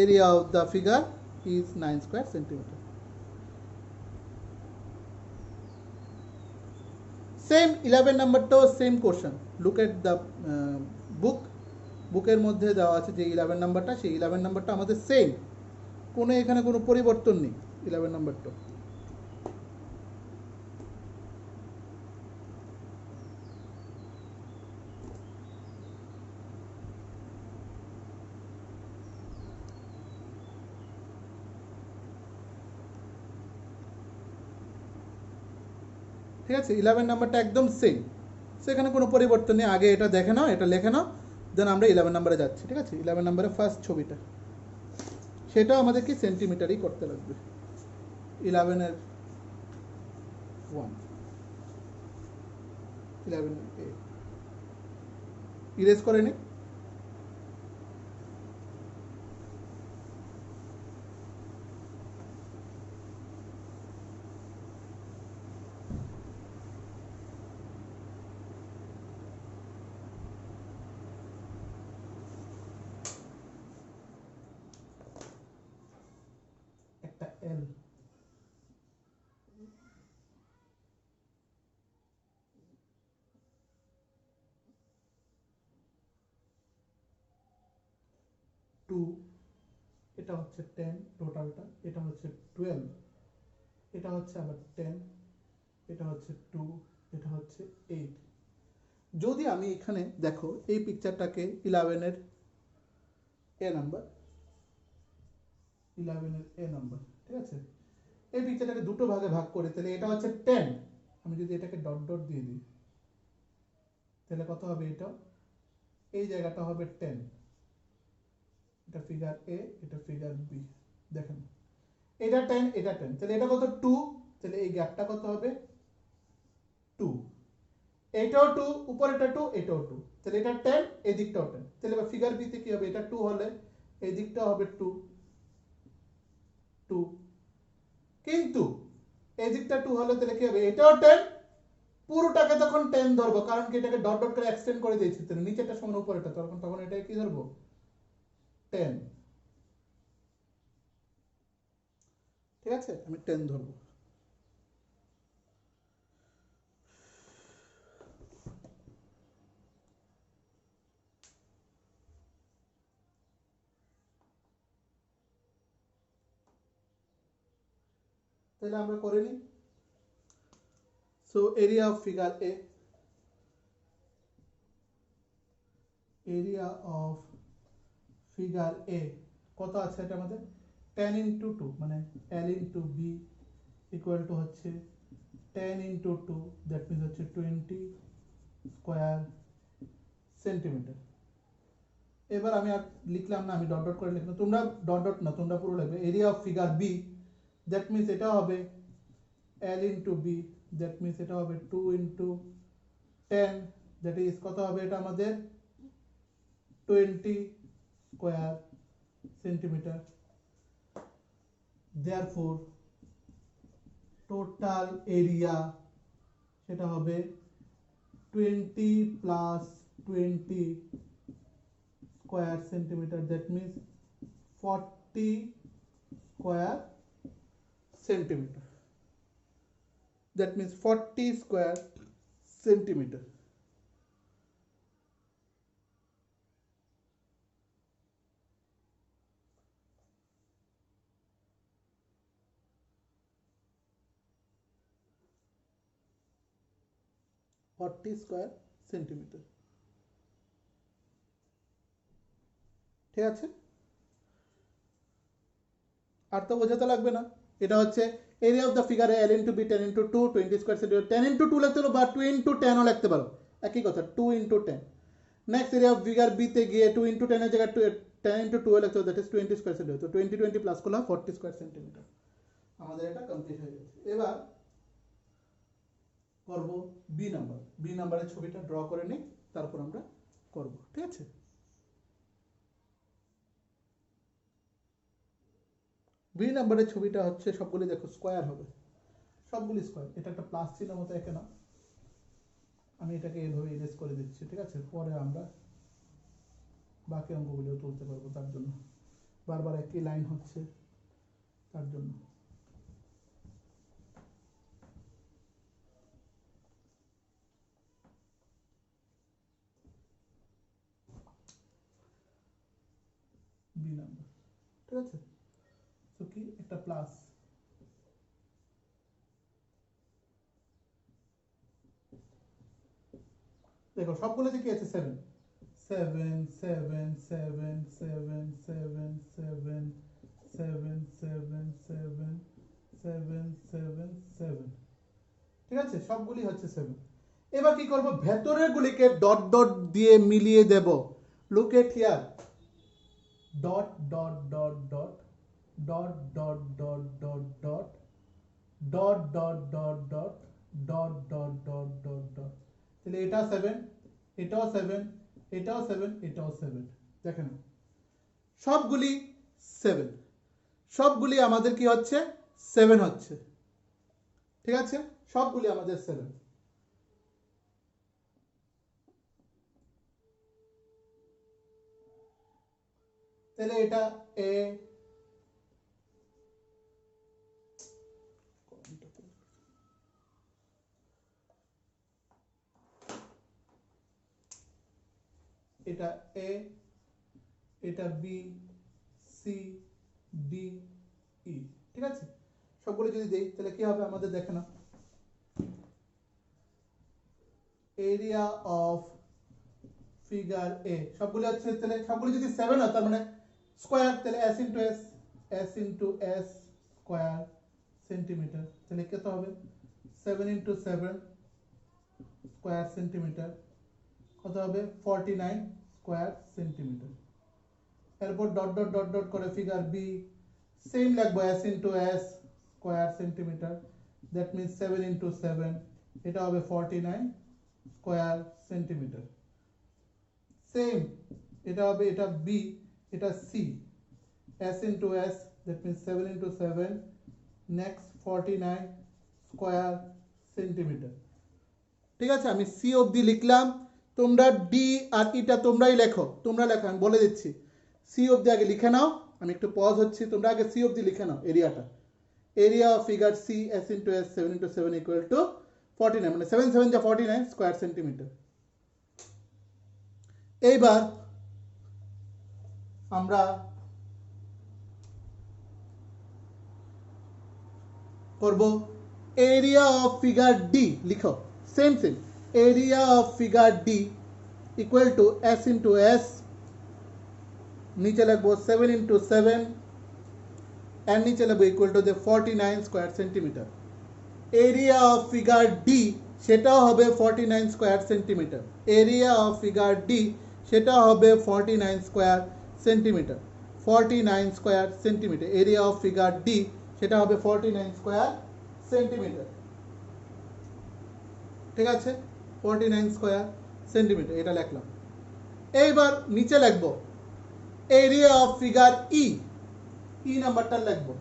area of the figure is 9 square centimetre. Same 11 নাম্বারটাও same question, look at the book, বুকের মধ্যে দেওয়া আছে যে 11 নাম্বারটা, সেই 11 নাম্বারটা আমাদের সেম, কোনো এখানে কোনো পরিবর্তন নেই 11 নাম্বারটা। ঠিক আছে? 11 নাম্বারটা একদম সেম, সেখানে কোনো পরিবর্তন নেই। আগে এটা দেখে নাও, এটা লিখে নাও, দেন আমরা 11 নাম্বারে যাচ্ছি, ঠিক আছে? 11 নাম্বারে ফার্স্ট ছবিটা, সেটাও আমাদেরকে সেন্টিমিটারই করতে লাগবে। 11 এর 1, 11 ইরেজ করে নি। একটা এল, টু, এটা হচ্ছে 10 টোটালটা, এটা হচ্ছে 12, এটা হচ্ছে আবার 10, এটা হচ্ছে 2, এটা হচ্ছে 8। যদি আমি এখানে দেখো এই পিকচারটাকে 11 এর এ নাম্বার, 11 এর এ নাম্বার, ঠিক আছে, এই পিকচারটাকে দুটো ভাগে ভাগ করি, তাহলে এটা হচ্ছে 10। আমি যদি এটাকে ডট ডট দিয়ে দিই তাহলে কত হবে? এটা এই জায়গাটা হবে 10। এটা ফিগার এ, এটা ফিগার বি। দেখেন এটা 10, এটা 10, তাহলে এটা কত? 2। তাহলে এই গ্যাপটা কত হবে? 2। এটাও 2, উপরেটা 2, এটাও 2, তাহলে এটা 10, এই দিকটাও 10। তাহলে এবার ফিগার বি তে কি হবে? এটা 2 হলে এই দিকটা হবে 2 2, কিন্তু এই দিকটা 2 হলে তাহলে কি হবে? এটাও 10, পুরোটাকে তখন 10 ধরবো, কারণ কি এটাকে ডট ডট করে এক্সটেন্ড করে দিয়েছি, তাহলে নিচেরটা সমান উপরেটা, তখন এটাকে কি ধরবো? 10। ঠিক আছে, আমি 10 ধরবো। তাহলে আমরা করে নিই। So area of figure A, area of figure A কত আছে? এটা আমাদের 10 ইন্টু 2, মানে L into B equal to হচ্ছে 10 ইন্টু 2, দ্যাট মিনস হচ্ছে 20 স্কোয়ার সেন্টিমিটার। এবার আমি আর লিখলাম না, আমি ডট ডট করে লিখলাম, তোমরা ডট ডট না, তোমরা পুরো লিখবে। Area of figure B, that means এটা হবে L into B, that means এটা হবে 2 ইন্টু 10, দ্যাট ইজ কত হবে? এটা আমাদের 20 square centimetre. Therefore total area সেটা হবে 20 plus 20 square centimetre, that means 40 square centimetre, that means 40 square centimetre. Square centimetre, ঠিক আছে? আর তো বোঝাতে লাগবে না। এটা হচ্ছে area of the figure L into B 10 into 2 20 square centimetre. 10 into 2 লিখতে পারো বা 2 ইন্টু 10ও লিখতে পারো, একই কথা, 2 into 10। Next area of figure B তে গিয়ে 2 ইন্টু 10 এর জায়গায় 10 ইন্টু 2 লিখতে হবে, দ্যাট ইজ 20 স্কোয়ার সেন্টিমিটার। তো 20 20 প্লাস করলে 40 স্কোয়ার সেন্টিমিটার। আমাদের এটা কমপ্লিট হয়ে গেছে। এবার করব বি নাম্বার। বি নাম্বারের ছবিটা ড্র করে নিই, তারপর আমরা করব, ঠিক আছে? বি নাম্বারের ছবিটা হচ্ছে সবগুলি দেখো স্কোয়ার হবে, সবগুলি স্কোয়ার। এটা একটা প্লাস চিহ্ন মতো একে না, আমি এটাকে এইভাবে ইরেজ করে দিচ্ছি, ঠিক আছে? পরে আমরা বাকি অঙ্কগুলিও তুলতে পারবো, তার জন্য বারবার একই লাইন হচ্ছে, তার জন্য। বি নাম্বার, ঠিক আছে? তো কি একটা প্লাস, দেখো সবগুলোতে কি আছে? 7 7 7 7 7 7 7 7 7 7 7 7 7, ঠিক আছে? সবগুলি হচ্ছে 7। এবার কি করব? ভেতরের গুলিকে ডট ডট দিয়ে মিলিয়ে দেব। Look at here, dot dot dot dot dot dot dot dot dot dot dot dot dot dot dot dot dot dot, তাহলে এটা 7, এটাও 7, এটাও 7, এটাও 7। দেখেন সবগুলি 7, সবগুলি আমাদের কি হচ্ছে? 7 হচ্ছে, ঠিক আছে? সবগুলি আমাদের 7। তাহলে এটা এ, এটা এ, এটা বি, সি, ডি, ই, ঠিক আছে? সবগুলো যদি দেই তাহলে কি হবে আমাদের? দেখে না, এরিয়া অফ ফিগার এ সবগুলো হচ্ছে তাহলে সবগুলো যদি 7 হয় তার মানে স্কয়ার, তাহলে s into s square centimetre, তাহলে কত হবে 7 ইনটু 7 স্কয়ার সেন্টিমিটার, কত হবে 49 স্কয়ার সেন্টিমিটার। এরপর ডট ডট ডট ডট করে ফিগার বি সেম লিখবো s into s square centimetre, that means 7 into 7 এটা হবে 49 স্কয়ার সেন্টিমিটার। সেম এটা হবে, এটা বি, এটা C, s into s that means 7 into 7 next 49 square centimetre. ঠিক আছে, আমি সি অবধি লিখলাম, তোমরা ডি আর ইটা তোমরাই লেখো, তোমরা লেখো, আমি বলে দিচ্ছি। সি অবধি আগে লিখে নাও, আমি একটু পজ হচ্ছি, তোমরা আগে সি অবধি লিখে নাও এরিয়াটা। Area of figure C s into s 7 into 7 equal to 49, মানে 7 7 যা 49 স্কয়ার সেন্টিমিটার। এইবার আমরা করব এরিয়া অফ ফিগার ডি, লিখো same same, area of figure D equal to s into s, নিচে লিখবো 7 ইনটু 7 এর নিচে লিখবো equal to 49 square centimetre. Area of figure D সেটাও হবে 49 square centimetre, area of figure D সেটা হবে 49 square centimetre, 49 square centimetre, area of figure D সেটা হবে 49 স্কয়ার সেন্টিমিটার। ঠিক আছে, 49 স্কয়ার সেন্টিমিটার এটা লিখলাম। এইবার নিচে লিখবো এরিয়া অফ ফিগার ই, ই নাম্বারটা লিখবো,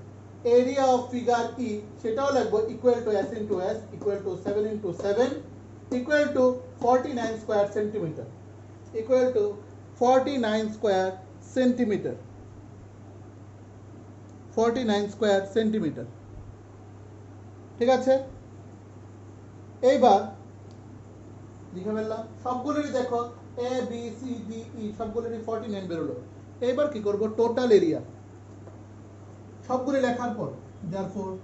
এরিয়া অফ ফিগার ই সেটাও লিখবো equal to s into s equal to 7 into 7 equal to 49 square centimetre, equal to 49 square centimetre, 49 square centimetre. ঠিক আছে, এইবার লিখে ফেললাম সবগুলোরই, দেখো A B C D E সবগুলোরই 49 বেরোলো। এইবার কি করব, টোটাল এরিয়া সবগুলো লেখার পর therefore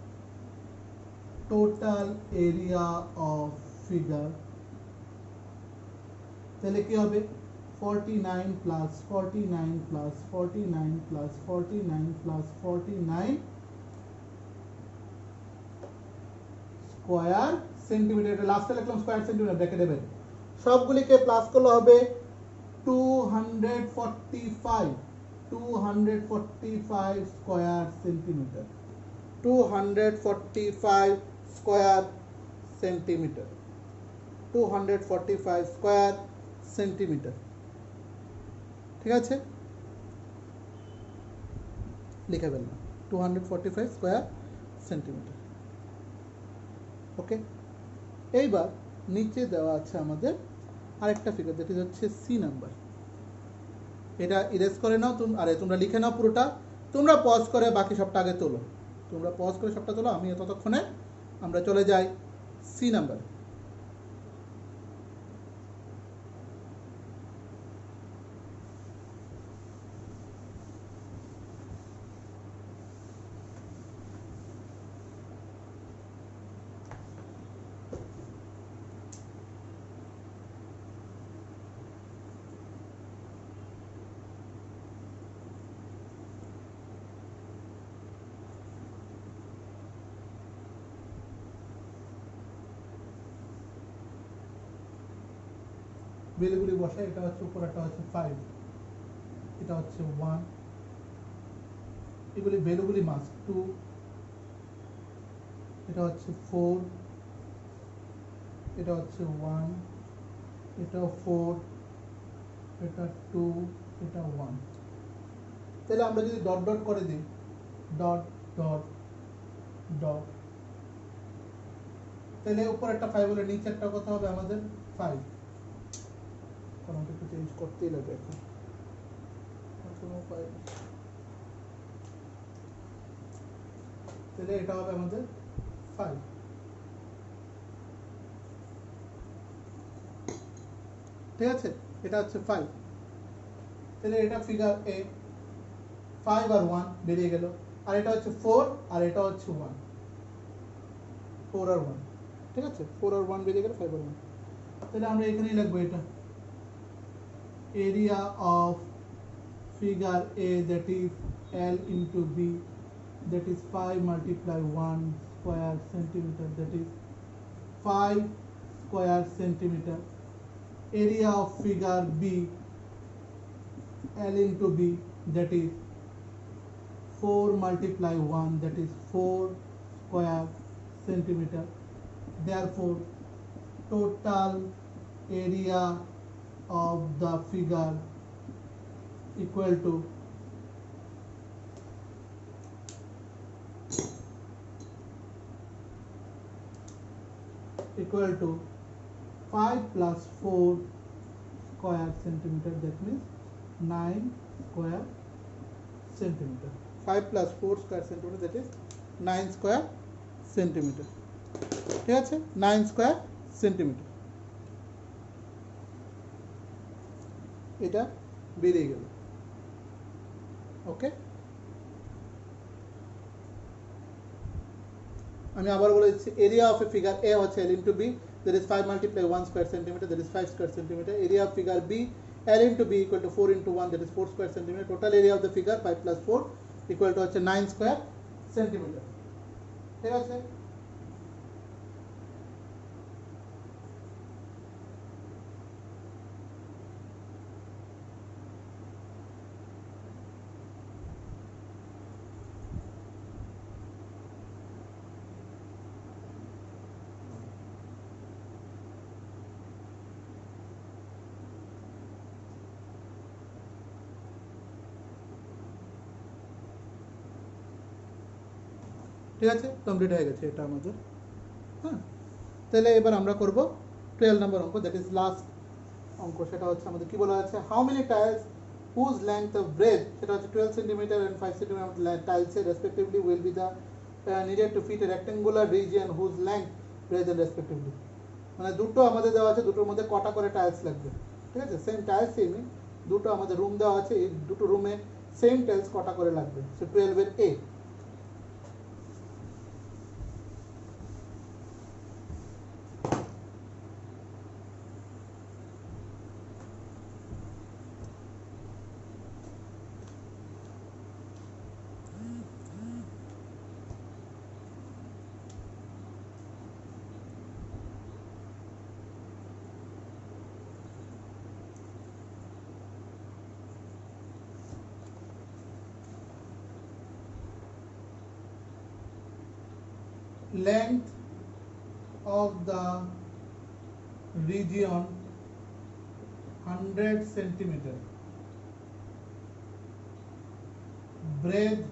total area of figure, তাহলে কি হবে 49 plus 49 plus 49 plus 49 plus 49 square centimetre, এটা লাস্টে লিখলাম স্কয়ার সেন্টিমিটার ব্র্যাকেটে দেবেন, সবগুলিকে প্লাস করলে হবে 245 square centimetre, 245 square centimetre, 245 square centimetre. ঠিক আছে, লিখে ফেললাম 245 স্কয়ার সেন্টিমিটার। ওকে, এইবার নিচে দেওয়া আছে আমাদের আরেকটা ফিগার, যেটি হচ্ছে সি নাম্বার। এটা ইরেজ করে নাও, তোমরা লিখে নাও পুরোটা, তোমরা পজ করে বাকি সবটা আগে তোলো, তোমরা পজ করে সবটা তোলো, আমি ততক্ষণে আমরা চলে যাই সি নাম্বার। ভ্যালুগুলি বসাই, এটা হচ্ছে উপর, একটা হচ্ছে 5, এটা হচ্ছে 1, এগুলি ভ্যালুগুলি মাস 2, এটা হচ্ছে 4, এটা হচ্ছে 1, এটা 4, এটা 2, এটা 1। তাহলে আমরা যদি ডট ডট করে দিই, ডট ডট ডট, তাহলে উপর একটা 5 হলে নিচে একটা কথা হবে আমাদের 5, কারণ একটু চেঞ্জ করতেই লাগবে এখন, তাহলে এটা হবে আমাদের 5। ঠিক আছে, এটা হচ্ছে 5, তাহলে এটা ফিগার এ 5 আর 1 বেরিয়ে গেল, আর এটা হচ্ছে 4 আর এটা হচ্ছে 1, 4 আর 1। ঠিক আছে, 4 আর 1 বেরিয়ে গেল, 5 আর 1। তাহলে আমরা এখানেই লিখবো এটা area of figure A, that is L into B, that is 5 multiply 1 square centimeter, that is 5 square centimeter. Area of figure B, L into B, that is 4 multiply 1, that is 4 square centimeter. Therefore total area of the figure equal to equal to 5 plus 4 square centimeter, that means 9 square centimeter. 5 plus 4 square centimeter, that is 9 square centimeter. ঠিক আছে, 9 square centimeter. এটা বেরিয়ে গেল। ওকে, আমি আবার বলে দিচ্ছি area of A figure এ হচ্ছে L into B, that is 5 multiply 1 square centimeter, that is 5 square centimeter. Area of figure B, L into B equal to 4 into 1, that is 4 square centimeter. Total area of the figure 5 plus 4 equal to হচ্ছে 9 square centimeter. ঠিক আছে, ঠিক আছে, complete হয়ে গেছে এটা আমাদের। হ্যাঁ, তাহলে এবার আমরা করব 12 নম্বর অঙ্ক, দ্যাট ইজ লাস্ট অঙ্ক। সেটা হচ্ছে আমাদের কি বলা আছে, how many tiles whose length of breadth, সেটা হচ্ছে 12 centimetre and 5 centimetre tiles respectively will be the needed to fit a rectangular region whose length breadth and respectively. মানে দুটো আমাদের দেওয়া আছে, দুটোর মধ্যে কটা করে টাইলস লাগবে। ঠিক আছে, সেম টাইলস সেমই, দুটো আমাদের রুম দেওয়া আছে, এই দুটো রুমে সেম টাইলস কটা করে লাগবে। সো 12 এর এ, length of the region 100 centimeter, breadth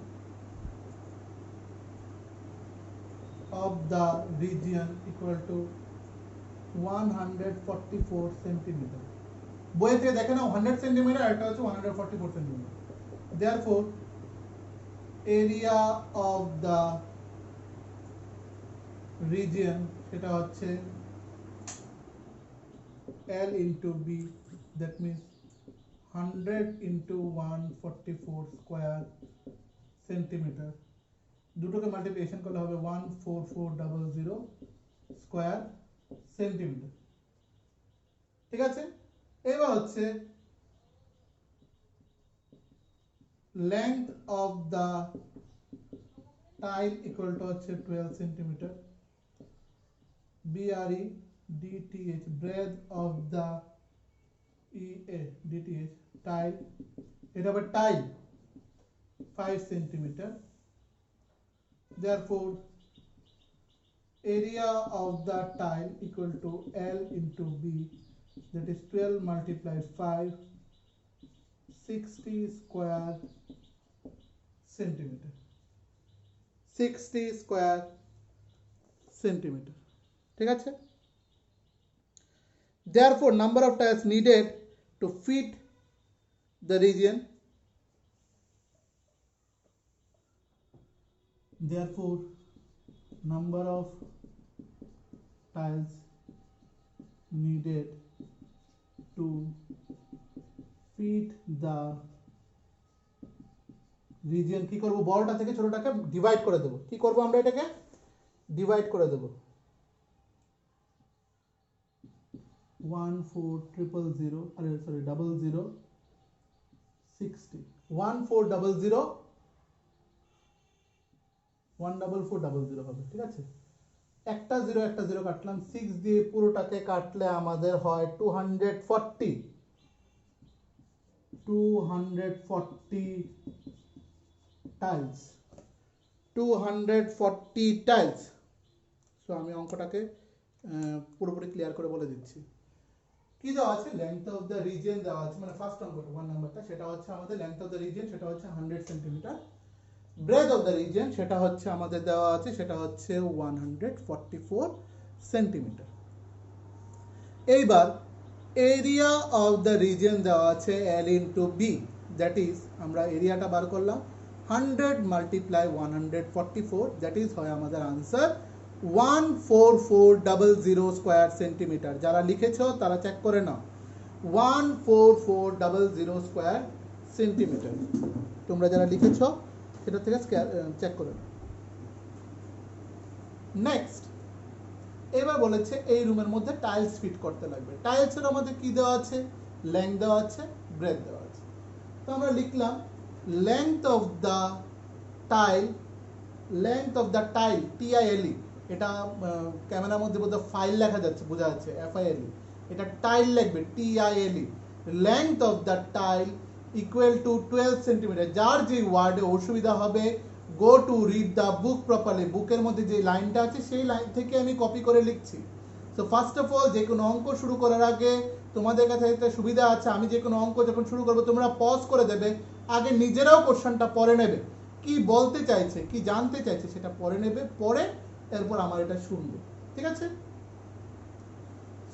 of the region equal to 144 centimeter. বইয়ে থেকে দেখে নাও 100 সেন্টিমিটার, আর এটা হচ্ছে 144 centimetre. therefore area of the region সেটা হচ্ছে L into B, that means 100 into 144 square centimeter, দুটোকে মাল্টিপ্লিকেশন করলে হবে 14400 স্কয়ার সেন্টিমিটার। ঠিক আছে, এবার হচ্ছে length of the tile equal to হচ্ছে 12 centimetre, BRE DTH, breadth of the EA DTH tile, এটা হবে tile 5 centimetre. therefore area of the tile equal to L into B, that is 12 multiplied 5, 60 square centimeter, 60 square centimeter। ঠিক আছে, therefore number of tiles needed to fit the region, therefore number of tiles needed to fit the region, কি করব, বড়টা থেকে ছোটটাকে divide করে দেব। কি করব আমরা, এটাকে ডিভাইড করে দেব। 1400 আরে সরি 0060 1400 14400 হবে, ঠিক আছে। একটা জিরো কাটলাম, 6 দিয়ে পুরোটাকে কাটলে আমাদের হয় 240 টাইলস, 240 টাইলস। সো আমি অঙ্কটাকে পুরোপুরি ক্লিয়ার করে বলে দিচ্ছি। কি দেওয়া আছে, লেন্থ অফ দ্য রিজিয়ন দেওয়া আছে, মানে ফার্স্ট অঙ্কটা 1 নাম্বারটা, সেটা হচ্ছে আমাদের লেন্থ অফ দ্য রিজিয়ন, সেটা হচ্ছে 100 centimetre. Breadth of the region সেটা হচ্ছে আমাদের দেওয়া আছে, সেটা হচ্ছে 144 সেন্টিমিটার। এইবার এরিয়া অফ দ্য রিজিয়ন দেওয়া আছে L into B, that is আমরা এরিয়াটা বার করলাম 100 মাল্টিপ্লাই 144, দ্যাট ইজ হয় আমাদের আনসার 14400 স্কোয়ার সেন্টিমিটার। যারা লিখেছো তারা চেক করে নাও, 14400 স্কোয়ার সেন্টিমিটার। তোমরা যারা লিখেছো সেটা থেকে চেক করে নাও। নেক্সট, এবার বলেছে এই রুমের মধ্যে টাইলস ফিট করতে লাগবে। টাইলসের মধ্যে কি দেওয়া আছে, লেন্থ দেওয়া আছে, ব্রেথ দেওয়া আছে। তো আমরা লিখলাম length of the tile, length of the tile TILE, এটা ক্যামেরার মধ্যে বোধহয় ফাইল লেখা যাচ্ছে, বোঝা যাচ্ছে FILE, এটা টাইল লিখবে TILE। Length of the tile equal two 12 centimetre. যার যে ওয়ার্ডে অসুবিধা হবে, go to read the book properly, বুকের মধ্যে যে লাইনটা আছে সেই লাইন থেকে আমি কপি করে লিখছি। সো ফার্স্ট অফ অল, যে কোনো অঙ্ক শুরু করার আগে তোমাদের কাছে একটা সুবিধা আছে, আমি যে কোনো অঙ্ক যখন শুরু করবো তোমরা পজ করে দেবে, আগে নিজেরাও কোশ্চেনটা পড়ে নেবে, কি বলতে চাইছে, কি জানতে চাইছে সেটা পড়ে নেবে, পড়ে এরপর আমার এটা শুনবে, ঠিক আছে।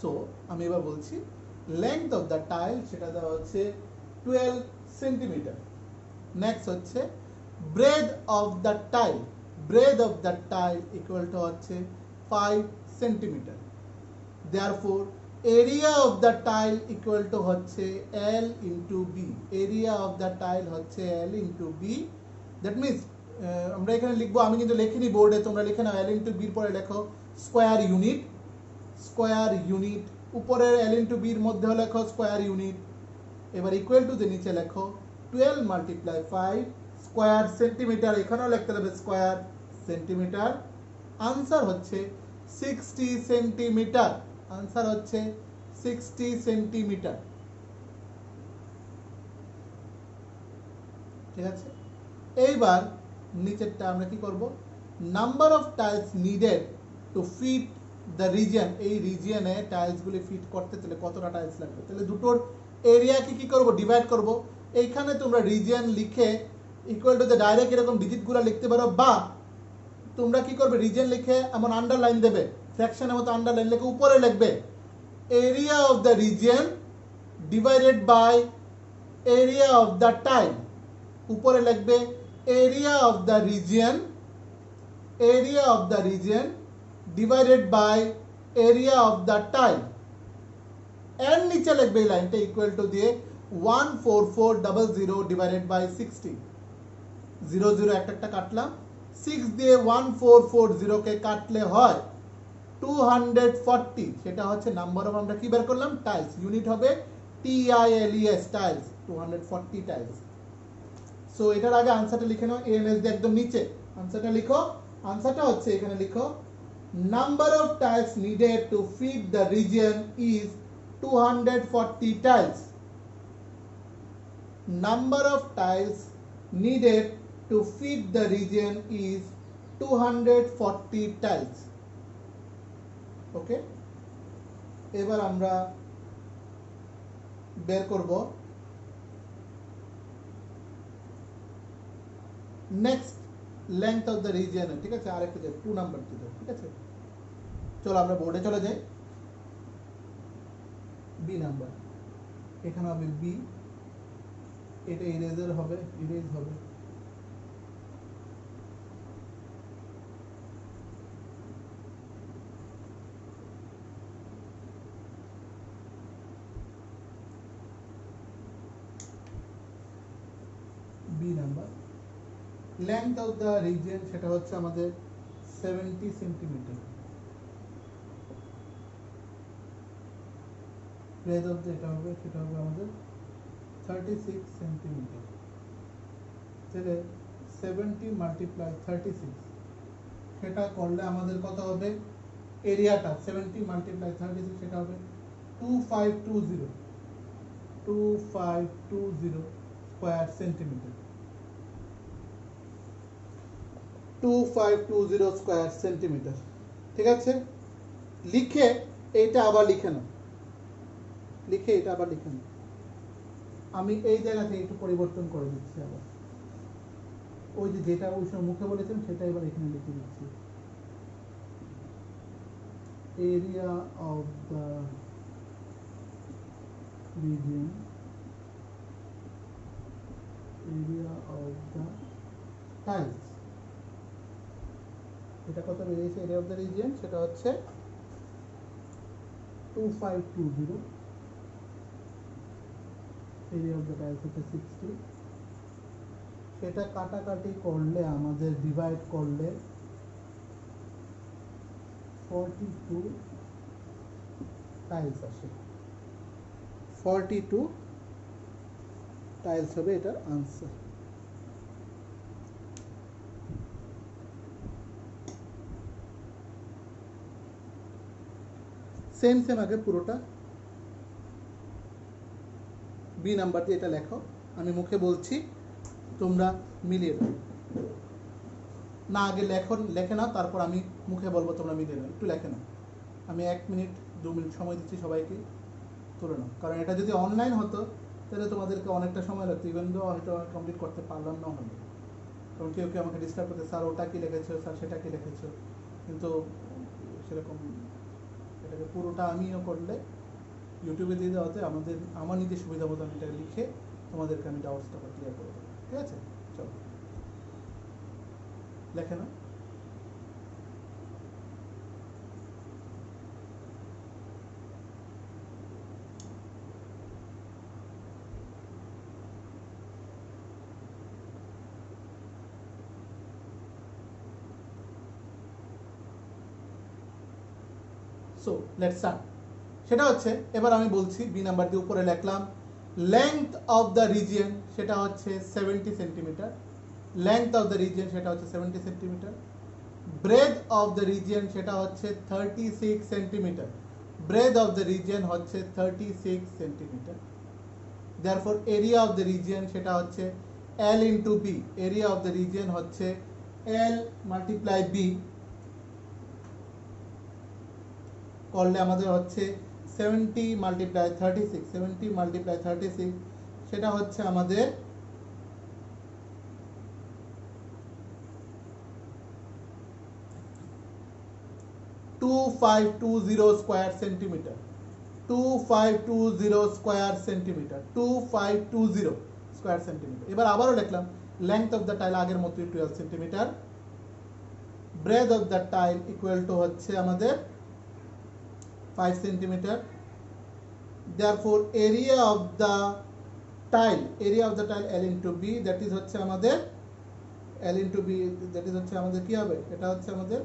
সো আমি এবার বলছি লেন্থ অফ দ্য টাইল সেটা দেওয়া হচ্ছে 12 সেন্টিমিটার। নেক্সট হচ্ছে breadth of the tile, breadth of the tile equal to হচ্ছে 5 centimetre. Therefore area of the tile equal to হচ্ছে L into B, area of the tile হচ্ছে L into B. That means আমরা এখানে লিখবো, আমি কিন্তু লিখিনি বোর্ডে, তোমরা লিখে নাও L ইন্টু বির পরে লেখো স্কোয়ার ইউনিট, স্কোয়ার ইউনিট, উপরের L ইন্টু বির মধ্যে লেখো স্কোয়ার ইউনিট। এবার ইকুয়াল টু দিয়ে নিচে লেখো 12 মাল্টিপ্লাই 5 স্কোয়ার সেন্টিমিটার, এখানেও লিখতে হবে স্কোয়ার সেন্টিমিটার। আনসার হচ্ছে 60 সেন্টিমিটার, আনসার হচ্ছে 60 সেন্টিমিটার, ঠিক আছে। এইবার নিচেরটা আমরা কি করব, number of tiles needed to fit the region, এই রিজিয়নে টাইলসগুলি ফিট করতে তাহলে কতটা টাইলস লাগবে, তাহলে দুটোর এরিয়াকে কি করব, ডিভাইড করব। এইখানে তোমরা রিজিয়ন লিখে ইকুয়াল টু দ্য ডাইরেক্ট এরকম ডিজিটগুলো লিখতে পারো, বা তোমরা কি করবে, রিজিয়ন লিখে এমন আন্ডারলাইন দেবে, ফ্র্যাকশনের মতো আন্ডারলাইন লিখে উপরে লিখবে area of the region divided by area of the tile, উপরে লিখবে area of the region, area of the region divided by area of the tile, এর নিচে লিখবে এই লাইনটা ইকুয়াল টু দিয়ে 14400 ডিভাইডেড বাই 60, 00 একটা কাটলাম, 6 দিয়ে 1440 কে কাটলে হয় 240, সেটা হচ্ছে নাম্বার অফ, আমরা কি বের করলাম, টাইলস, ইউনিট হবে TILES, টাইলস 240 টাইলস। সো এটার আগে আনসারটা লিখে নাও, ANS দিয়ে একদম নিচে আনসারটা লিখো। আনসারটা হচ্ছে এখানে লিখো number of tiles needed to fit the region is 240 tiles. Number of tiles needed to fit the region is 240 tiles. Okay? এবার আমরা বের করব next length of the region, ঠিক আছে। আরেকটা 2 নাম্বার দিতে, ঠিক আছে। চলো আমরা বোর্ডে চলে যাই। বি নাম্বার, এখানে হবে বি, এটা ইরেজার হবে, ইরেজ হবে, B number. Length of the region সেটা হচ্ছে আমাদের 70 সেন্টিমিটার। ব্রেথ অফ দ্য এটা হবে সেটা হবে আমাদের 36 সেন্টিমিটার। তাহলে 70 মাল্টিপ্লাই 36 সেটা করলে আমাদের কত হবে, এরিয়াটা 70 মাল্টিপ্লাই 36 সেটা হবে 2520 স্কোয়ার সেন্টিমিটার। 2520 square centimetre. ঠিক আছে, লিখে এইটা আবার লিখে নাও, লিখে এটা আবার লিখে নাও। আমি এই জায়গা থেকে একটু পরিবর্তন করে দিচ্ছি আবার, ওই যে যেটা ওই সময় মুখে বলেছেন সেটা এবার এখানে লিখে দিচ্ছি। Area of the region, area of the tiles, এটা কত বেরিয়েছে এরিয়া অফ দ্য রিজিয়ন, সেটা হচ্ছে 2520, এরিয়া অফ দ্য টাইলস হচ্ছে 60, সেটা কাটাকাটি করলে আমাদের ডিভাইড করলে 42 টাইলস আসে, 42 টাইলস হবে এটার আনসার। সেম সেম আগে পুরোটা বি নাম্বার দিয়ে এটা লেখো, আমি মুখে বলছি তোমরা মিলিয়ে দাও, না আগে লেখে নাও তারপর আমি মুখে বলবো তোমরা মিলিয়ে নাও, একটু লেখে নাও। আমি 1 মিনিট 2 মিনিট সময় দিচ্ছি সবাইকে, তুলে নাও, কারণ এটা যদি অনলাইন হতো তাহলে তোমাদেরকে অনেকটা সময় লাগতো, ইভেন দো হয়তো কমপ্লিট করতে পারলাম না হলে, কারণ কেউ কেউ আমাকে ডিস্টার্ব করতে, স্যার ওটা কি লিখেছো, স্যার সেটা কি লিখেছো, কিন্তু সেরকম এটাকে পুরোটা আমিও করলে ইউটিউবে দিয়ে দেওয়াতে আমার নিজের সুবিধা মতো আমি এটা লিখে তোমাদেরকে আমি ডাউটসটা ক্লিয়ার করে দেবো। ঠিক আছে, চলো লেখে না। So let's start. সেটা হচ্ছে এবার আমি বলছি বি নাম্বার দিয়ে উপরে লিখলাম লেংথ অফ দ্য রিজিয়ন সেটা হচ্ছে 70 centimetre, length of the region সেটা হচ্ছে 70 centimetre, breadth of the region সেটা হচ্ছে 36 centimetre, breadth of the region হচ্ছে 36 centimetre. Therefore area of the region সেটা হচ্ছে L into B, area of the region হচ্ছে L মাল্টিপ্লাই বি করলে আমাদের হচ্ছে 70 মাল্টিপ্লাই 36, 70 মাল্টিপ্লাই 36 সেটা হচ্ছে আমাদের 2520 square centimetre, 2520 square centimetre, 2520 square centimetre. এবার আবারও লিখলাম লেংথ অফ দ্য টাইল আগের মতোই 12 centimetre, breadth of the tile equal to হচ্ছে আমাদের 5 centimetre. therefore area of the tile L into B that is হচ্ছে আমাদের L into B that is হচ্ছে আমাদের কি হবে, এটা হচ্ছে আমাদের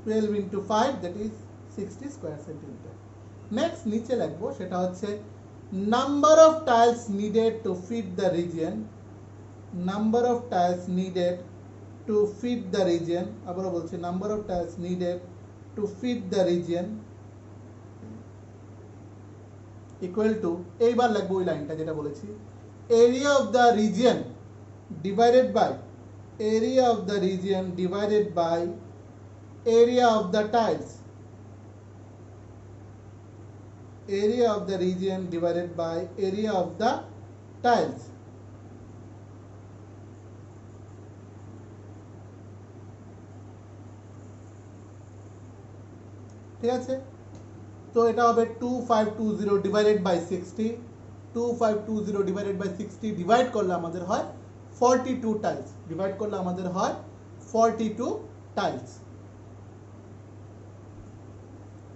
12 into 5 that is 60 square centimeter. next নিচে লিখবো সেটা হচ্ছে number of tiles needed to fit the region, number of tiles needed to fit the region, আবারও বলছি number of tiles needed to fit the region equal to, এইবার লিখবো ওই লাইনটা যেটা বলেছি, area of the region divided by area of the region divided by area of the tiles, area of the region divided by area of the tiles. ঠিক আছে, তো এটা হবে 2520 divided by 60, 2520 divided by 60 divide করলে আমাদের হয় 42 tiles, divide করলে আমাদের হয় 42 টাইলস।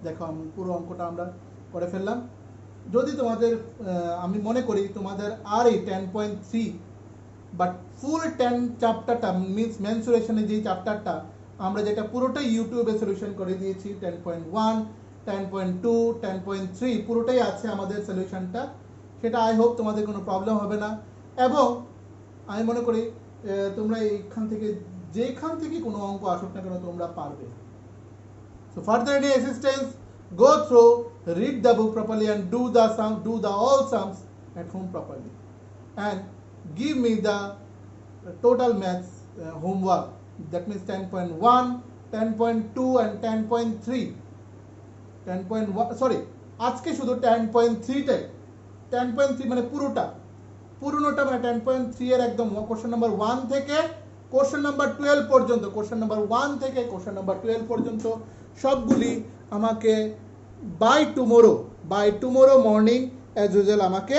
দেখো পুরো অঙ্কটা আমরা করে ফেললাম। যদি তোমাদের আমি মনে করি তোমাদের আর এই 10.3 বাট ফুল 10 চ্যাপ্টারটা মিন্স মেনসুরেশনের যেই চ্যাপ্টারটা আমরা যেটা পুরোটাই ইউটিউবে সলিউশন করে দিয়েছি 10.1 10.2 10.3 পুরোটাই আছে আমাদের সলিউশনটা, সেটা আই হোপ তোমাদের কোনো প্রবলেম হবে না। এবং আমি মনে করি তোমরা এইখান থেকে যেখান থেকে কোনো অঙ্ক আসুক না কেন তোমরা পারবে। So further any assistance, go through, read the book properly and do the sum, do the all sums at home properly, and give me the total maths homework. That means 10.1, 10.2 and 10.3. 10.1 sorry, আজকে শুধু 10.3 টাই, 10.3 মানে পুরোটা মানে 10.3 এর একদম question number 1 থেকে question number 12 পর্যন্ত, question number 1 থেকে কোশ্চেন নাম্বার 12 পর্যন্ত সবগুলি আমাকে by tomorrow morning as usual আমাকে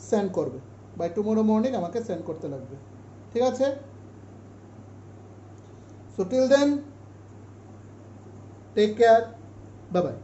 সেন্ড করবে, বাই টুমোরো মর্নিং আমাকে সেন্ড করতে লাগবে, ঠিক আছে? So till then take care, bye by.